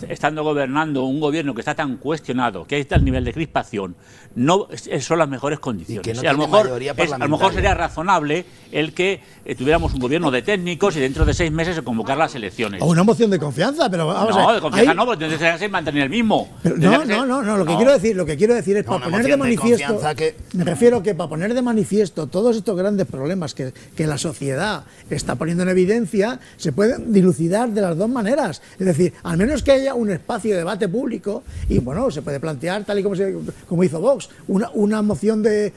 [SPEAKER 6] estando gobernando un gobierno que está tan cuestionado, que hay tal nivel de crispación, no son las mejores condiciones.
[SPEAKER 4] Y que no
[SPEAKER 6] Y a lo
[SPEAKER 4] tiene
[SPEAKER 6] mejor
[SPEAKER 4] mayoría
[SPEAKER 6] a lo mejor
[SPEAKER 4] parlamentaria.
[SPEAKER 6] sería razonable el que tuviéramos un gobierno de técnicos y dentro de 6 meses se convocar las elecciones.
[SPEAKER 7] O una moción de confianza, pero vamos a ver.
[SPEAKER 6] No, de confianza
[SPEAKER 7] ahí-
[SPEAKER 6] no, porque tendría que ser mantener el mismo.
[SPEAKER 7] Pero
[SPEAKER 6] Tendría
[SPEAKER 7] no,
[SPEAKER 6] que ser-
[SPEAKER 7] no, lo que
[SPEAKER 6] No.
[SPEAKER 7] quiero decir es
[SPEAKER 4] No,
[SPEAKER 7] para
[SPEAKER 4] una
[SPEAKER 7] poner de
[SPEAKER 4] moción de
[SPEAKER 7] manifiesto,
[SPEAKER 4] confianza que-
[SPEAKER 7] me refiero que para poner de manifiesto todos estos grandes problemas que la sociedad está poniendo en evidencia, se pueden dilucidar de las dos maneras. Es decir, al menos que haya un espacio de debate público y bueno, se puede plantear tal y como hizo Vox, una moción de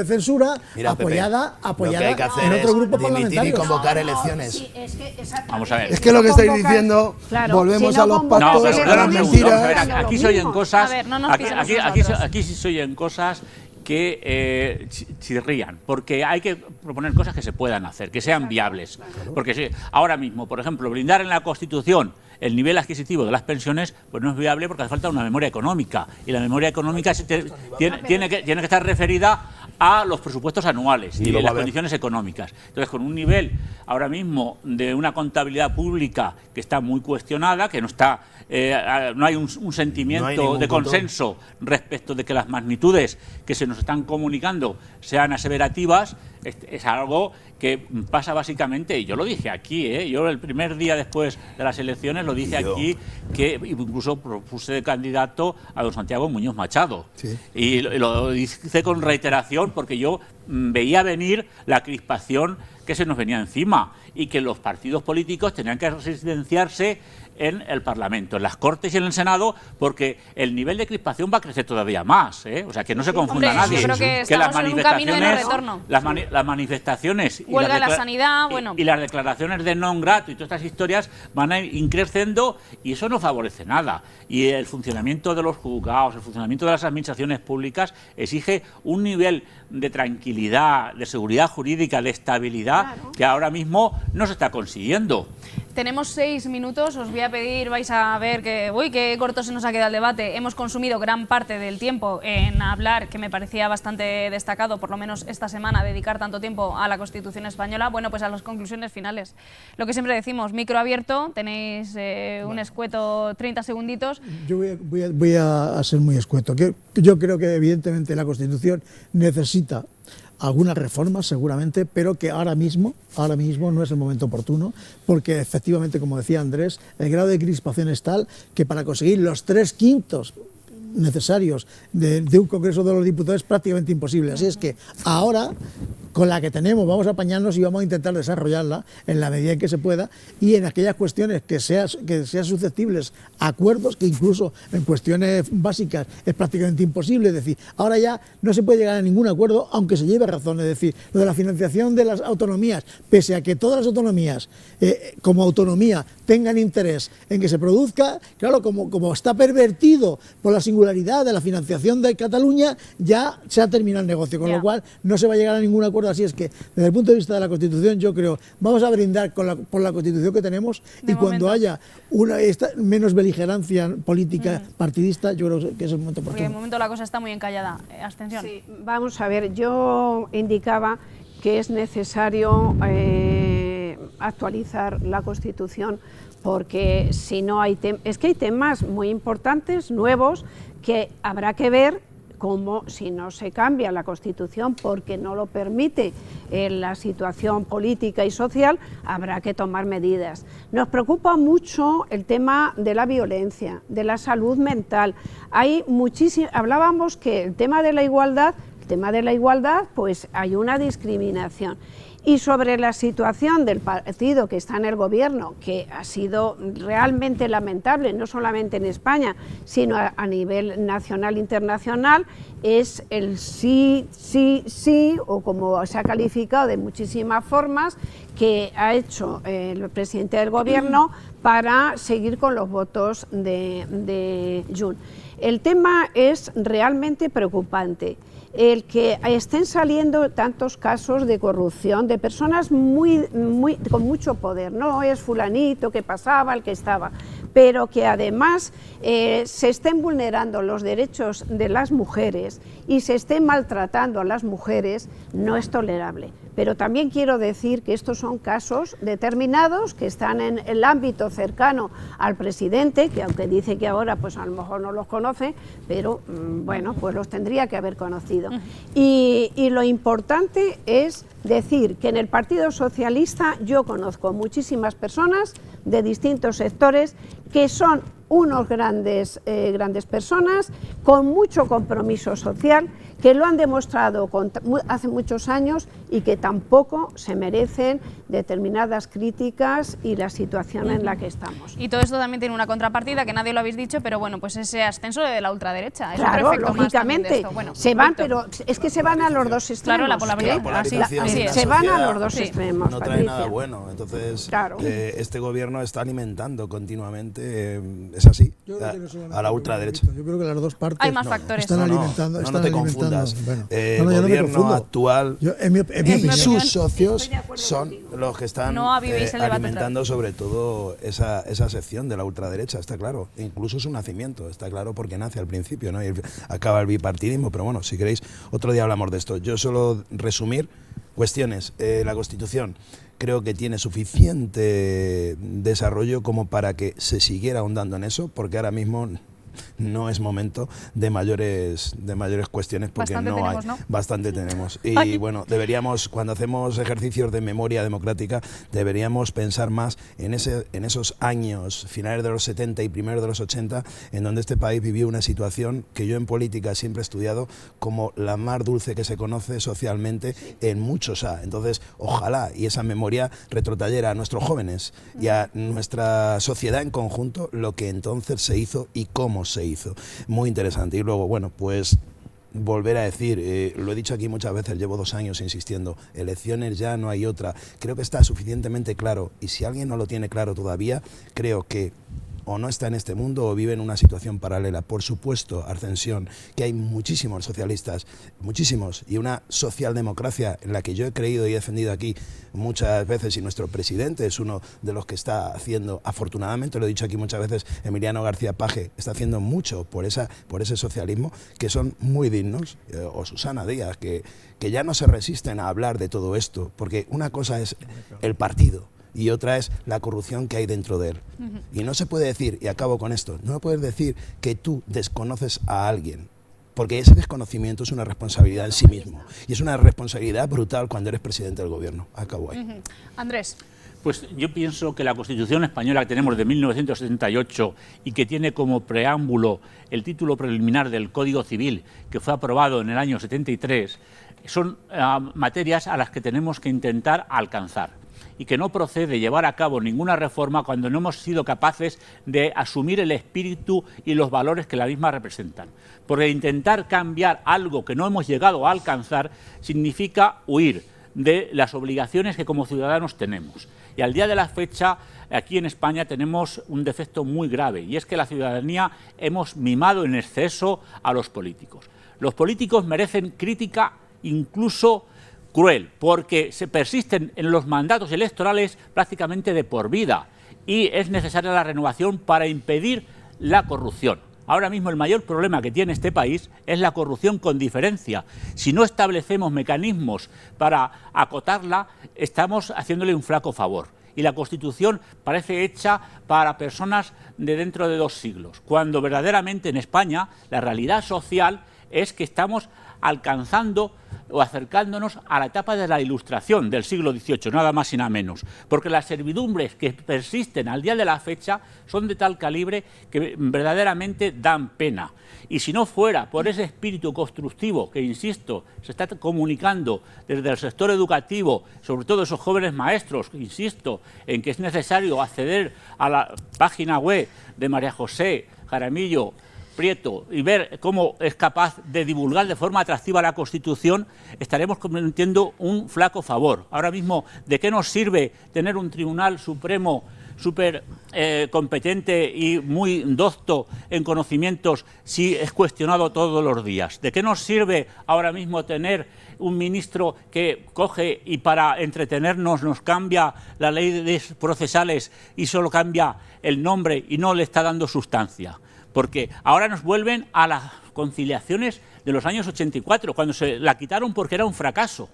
[SPEAKER 7] censura
[SPEAKER 4] Mira, Pepe,
[SPEAKER 7] apoyada
[SPEAKER 4] lo que hay que hacer
[SPEAKER 7] en otro
[SPEAKER 4] es
[SPEAKER 7] grupo
[SPEAKER 4] dimitir y
[SPEAKER 7] parlamentario.
[SPEAKER 4] convocar elecciones.
[SPEAKER 5] Sí, es que exactamente.
[SPEAKER 6] Vamos a ver.
[SPEAKER 4] Es que lo que estáis
[SPEAKER 5] Convocar-
[SPEAKER 4] diciendo,
[SPEAKER 5] Claro,
[SPEAKER 4] volvemos
[SPEAKER 5] si no
[SPEAKER 4] a los
[SPEAKER 5] convocas-
[SPEAKER 6] No,
[SPEAKER 4] pactos,
[SPEAKER 6] pero
[SPEAKER 5] Pues
[SPEAKER 4] a
[SPEAKER 6] espera
[SPEAKER 4] las
[SPEAKER 6] un
[SPEAKER 5] es
[SPEAKER 6] segundo.
[SPEAKER 4] mentiras.
[SPEAKER 6] A ver,
[SPEAKER 5] Lo
[SPEAKER 6] aquí
[SPEAKER 5] mismo.
[SPEAKER 6] se oyen cosas.
[SPEAKER 2] A ver, no nos
[SPEAKER 6] aquí,
[SPEAKER 2] pisemos
[SPEAKER 6] aquí-
[SPEAKER 2] nosotros.
[SPEAKER 6] aquí sí se oyen cosas que chirrían, porque hay que proponer cosas que se puedan hacer, que sean viables. Porque si ahora mismo, por ejemplo, blindar en la Constitución el nivel adquisitivo de las pensiones, pues no es viable porque hace falta una memoria económica. Y la memoria económica tiene que estar referida a los presupuestos anuales
[SPEAKER 4] Ni
[SPEAKER 6] y
[SPEAKER 4] lo va
[SPEAKER 6] las
[SPEAKER 4] a ver.
[SPEAKER 6] condiciones económicas. Entonces, con un nivel ahora mismo de una contabilidad pública que está muy cuestionada, que no está, no hay un sentimiento
[SPEAKER 4] ningún
[SPEAKER 6] de
[SPEAKER 4] control.
[SPEAKER 6] consenso respecto de que las magnitudes que se nos están comunicando sean aseverativas, es algo que pasa básicamente, y yo lo dije aquí, yo el primer día después de las elecciones lo dije aquí, que incluso propuse de candidato a don Santiago Muñoz Machado.
[SPEAKER 4] Sí.
[SPEAKER 6] Y lo hice con reiteración porque yo veía venir la crispación que se nos venía encima y que los partidos políticos tenían que residenciarse en el Parlamento, en las Cortes y en el Senado, porque el nivel de crispación va a crecer todavía más, O sea, que no se confunda
[SPEAKER 2] Hombre,
[SPEAKER 6] nadie.
[SPEAKER 2] yo creo que estamos en un camino de no retorno.
[SPEAKER 6] Las manifestaciones y
[SPEAKER 2] Huelga
[SPEAKER 6] las
[SPEAKER 2] de la sanidad, bueno.
[SPEAKER 6] y las declaraciones de non grato y todas estas historias van a ir creciendo y eso no favorece nada. Y el funcionamiento de los juzgados, el funcionamiento de las administraciones públicas exige un nivel de tranquilidad, de seguridad jurídica, de estabilidad, que ahora mismo no se está consiguiendo.
[SPEAKER 2] Tenemos 6 minutos, os voy a pedir, vais a ver que, uy, qué corto se nos ha quedado el debate. Hemos consumido gran parte del tiempo en hablar, que me parecía bastante destacado, por lo menos esta semana, dedicar tanto tiempo a la Constitución española. Bueno, pues a las conclusiones finales. Lo que siempre decimos, micro abierto, tenéis un escueto 30 segunditos.
[SPEAKER 7] Yo voy a ser muy escueto. Yo creo que evidentemente la Constitución necesita algunas reformas seguramente, pero que ahora mismo no es el momento oportuno, porque efectivamente, como decía Andrés, el grado de crispación es tal que para conseguir los 3/5 necesarios de un Congreso de los Diputados es prácticamente imposible. Así es que ahora, con la que tenemos, vamos a apañarnos y vamos a intentar desarrollarla en la medida en que se pueda y en aquellas cuestiones que sean susceptibles a acuerdos, que incluso en cuestiones básicas es prácticamente imposible. Es decir, ahora ya no se puede llegar a ningún acuerdo, aunque se lleve razón. Es decir, lo de la financiación de las autonomías, pese a que todas las autonomías, como autonomía, tengan interés en que se produzca, claro, como está pervertido por la singularidad de la financiación de Cataluña, ya se ha terminado el negocio, con lo cual no se va a llegar a ningún acuerdo. Así es que, desde el punto de vista de la Constitución, yo creo, vamos a brindar por la Constitución que tenemos y cuando haya menos beligerancia política partidista, yo creo que es el momento oportuno.
[SPEAKER 2] Porque de momento la cosa está muy encallada. Abstención.
[SPEAKER 5] Sí, vamos a ver, yo indicaba que es necesario actualizar la Constitución, porque si no hay es que hay temas muy importantes, nuevos, que habrá que ver como si no se cambia la Constitución porque no lo permite la situación política y social, habrá que tomar medidas. Nos preocupa mucho el tema de la violencia, de la salud mental. Hay hablábamos que el tema de la igualdad, pues hay una discriminación. Y sobre la situación del partido que está en el gobierno, que ha sido realmente lamentable, no solamente en España, sino a nivel nacional e internacional, es el sí, o como se ha calificado de muchísimas formas, que ha hecho el presidente del gobierno para seguir con los votos de Junts. El tema es realmente preocupante. El que estén saliendo tantos casos de corrupción de personas con mucho poder, no es fulanito que pasaba, el que estaba, pero que además se estén vulnerando los derechos de las mujeres y se esté maltratando a las mujeres, no es tolerable. Pero también quiero decir que estos son casos determinados que están en el ámbito cercano al presidente, que aunque dice que ahora pues a lo mejor no los conoce, pero bueno, pues los tendría que haber conocido. Y lo importante es decir que en el Partido Socialista yo conozco muchísimas personas de distintos sectores que son unos grandes personas con mucho compromiso social, que lo han demostrado hace muchos años y que tampoco se merecen determinadas críticas y la situación en la que estamos.
[SPEAKER 2] Y todo esto también tiene una contrapartida que nadie lo habéis dicho, pero bueno, pues ese ascenso de la ultraderecha.
[SPEAKER 5] Claro, lógicamente,
[SPEAKER 2] bueno,
[SPEAKER 5] se van, pero es que se van a los dos extremos.
[SPEAKER 2] Claro, la polarización
[SPEAKER 5] se van a los dos extremos.
[SPEAKER 4] No trae nada bueno, entonces
[SPEAKER 5] claro.
[SPEAKER 4] este gobierno está alimentando continuamente es así,
[SPEAKER 7] Yo creo que no solamente
[SPEAKER 4] a la ultraderecha.
[SPEAKER 7] Yo creo que las dos partes
[SPEAKER 2] Hay más factores.
[SPEAKER 7] están alimentando.
[SPEAKER 4] No te confundas.
[SPEAKER 7] Bueno,
[SPEAKER 4] El
[SPEAKER 7] yo no me
[SPEAKER 4] gobierno
[SPEAKER 7] confundo.
[SPEAKER 4] actual
[SPEAKER 7] En mi
[SPEAKER 4] y
[SPEAKER 7] opinión.
[SPEAKER 4] sus socios son los que están
[SPEAKER 2] No avivéis el debate
[SPEAKER 4] alimentando sobre todo esa sección de la ultraderecha, está claro. Incluso su nacimiento, está claro, porque nace al principio, ¿no? Y acaba el bipartidismo, pero bueno, si queréis, otro día hablamos de esto. Yo solo resumir cuestiones. La Constitución creo que tiene suficiente desarrollo como para que se siguiera ahondando en eso, porque ahora mismo no es momento de mayores cuestiones, porque
[SPEAKER 2] Bastante
[SPEAKER 4] no
[SPEAKER 2] tenemos,
[SPEAKER 4] hay,
[SPEAKER 2] ¿no?
[SPEAKER 4] bastante tenemos. Y bueno, deberíamos, cuando hacemos ejercicios de memoria democrática, deberíamos pensar más en esos años, finales de los 70 y primeros de los 80, en donde este país vivió una situación que yo en política siempre he estudiado como la más dulce que se conoce socialmente en muchos A. Entonces, ojalá y esa memoria retrotrayera a nuestros jóvenes y a nuestra sociedad en conjunto lo que entonces se hizo y cómo se hizo. Muy interesante. Y luego, bueno, pues volver a decir, lo he dicho aquí muchas veces, llevo 2 años insistiendo, elecciones ya no hay otra. Creo que está suficientemente claro, y si alguien no lo tiene claro todavía, creo que o no está en este mundo o vive en una situación paralela. Por supuesto, Ascensión, que hay muchísimos socialistas, muchísimos, y una socialdemocracia en la que yo he creído y he defendido aquí muchas veces, y nuestro presidente es uno de los que está haciendo, afortunadamente, lo he dicho aquí muchas veces, Emiliano García Paje está haciendo mucho por ese socialismo, que son muy dignos, o Susana Díaz, que ya no se resisten a hablar de todo esto, porque una cosa es el partido, y otra es la corrupción que hay dentro de él. Y no se puede decir, y acabo con esto, no puedes decir que tú desconoces a alguien, porque ese desconocimiento es una responsabilidad en sí mismo, y es una responsabilidad brutal cuando eres presidente del gobierno. Acabo ahí.
[SPEAKER 2] Andrés.
[SPEAKER 6] Pues yo pienso que la Constitución española que tenemos de 1978 y que tiene como preámbulo el título preliminar del Código Civil, que fue aprobado en el año 73, son materias a las que tenemos que intentar alcanzar, y que no procede llevar a cabo ninguna reforma cuando no hemos sido capaces de asumir el espíritu y los valores que la misma representan. Porque intentar cambiar algo que no hemos llegado a alcanzar significa huir de las obligaciones que como ciudadanos tenemos. Y al día de la fecha, aquí en España tenemos un defecto muy grave, y es que la ciudadanía hemos mimado en exceso a los políticos. Los políticos merecen crítica incluso cruel, porque se persisten en los mandatos electorales prácticamente de por vida, y es necesaria la renovación para impedir la corrupción. Ahora mismo el mayor problema que tiene este país es la corrupción con diferencia. Si no establecemos mecanismos para acotarla, estamos haciéndole un flaco favor. Y la Constitución parece hecha para personas de dentro de 2 siglos, cuando verdaderamente en España la realidad social es que estamos alcanzando o acercándonos a la etapa de la Ilustración del siglo XVIII, nada más y nada menos, porque las servidumbres que persisten al día de la fecha son de tal calibre que verdaderamente dan pena. Y si no fuera por ese espíritu constructivo que, insisto, se está comunicando desde el sector educativo, sobre todo esos jóvenes maestros, insisto, en que es necesario acceder a la página web de María José Jaramillo Prieto y ver cómo es capaz de divulgar de forma atractiva la Constitución, estaremos cometiendo un flaco favor. Ahora mismo, ¿de qué nos sirve tener un Tribunal Supremo súper competente y muy docto en conocimientos si es cuestionado todos los días? ¿De qué nos sirve ahora mismo tener un ministro que coge y para entretenernos nos cambia la ley de procesales y solo cambia el nombre y no le está dando sustancia? Porque ahora nos vuelven a las conciliaciones de los años 84, cuando se la quitaron porque era un fracaso.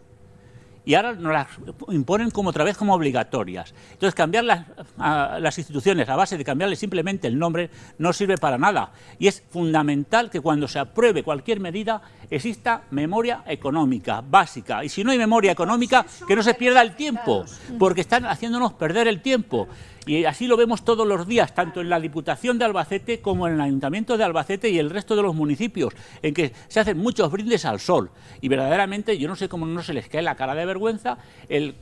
[SPEAKER 6] Y ahora nos las imponen como otra vez como obligatorias. Entonces, cambiar las instituciones a base de cambiarle simplemente el nombre no sirve para nada. Y es fundamental que cuando se apruebe cualquier medida exista memoria económica básica. Y si no hay memoria económica, que no se pierda el tiempo, porque están haciéndonos perder el tiempo. Y así lo vemos todos los días, tanto en la Diputación de Albacete como en el Ayuntamiento de Albacete y el resto de los municipios, en que se hacen muchos brindes al sol. Y verdaderamente yo no sé cómo no se les cae la cara de vergüenza el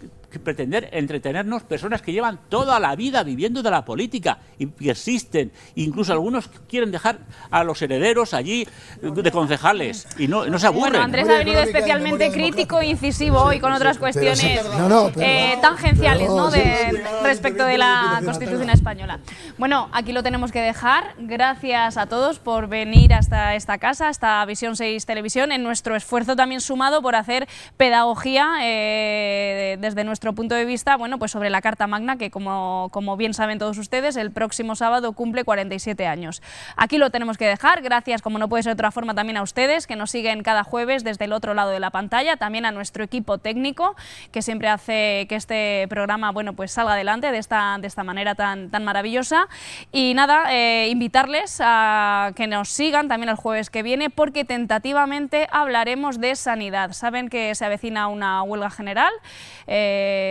[SPEAKER 6] pretender entretenernos personas que llevan toda la vida viviendo de la política y persisten. Incluso algunos quieren dejar a los herederos allí de concejales y no se aburren.
[SPEAKER 2] Bueno, Andrés ha venido especialmente crítico e incisivo hoy con otras cuestiones tangenciales, ¿no? Respecto de la la Constitución española. Bueno, aquí lo tenemos que dejar. Gracias a todos por venir hasta esta casa, hasta Visión 6 Televisión, en nuestro esfuerzo también sumado por hacer pedagogía desde nuestro punto de vista, bueno, pues sobre la Carta Magna, que como bien saben todos ustedes, el próximo sábado cumple 47 años. Aquí lo tenemos que dejar. Gracias, como no puede ser de otra forma, también a ustedes, que nos siguen cada jueves desde el otro lado de la pantalla, también a nuestro equipo técnico, que siempre hace que este programa, bueno, pues salga adelante de esta manera tan maravillosa. Y nada, invitarles a que nos sigan también el jueves que viene, porque tentativamente hablaremos de sanidad. Saben que se avecina una huelga general,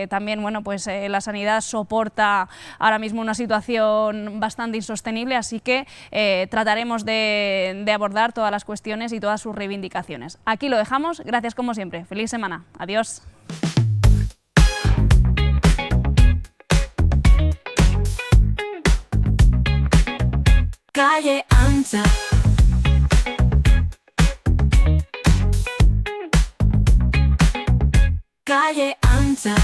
[SPEAKER 2] también, bueno, pues la sanidad soporta ahora mismo una situación bastante insostenible, así que trataremos de abordar todas las cuestiones y todas sus reivindicaciones. Aquí lo dejamos. Gracias como siempre. Feliz semana. Adiós.
[SPEAKER 1] Calle ancha. Calle ancha.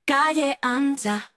[SPEAKER 1] Calle ancha.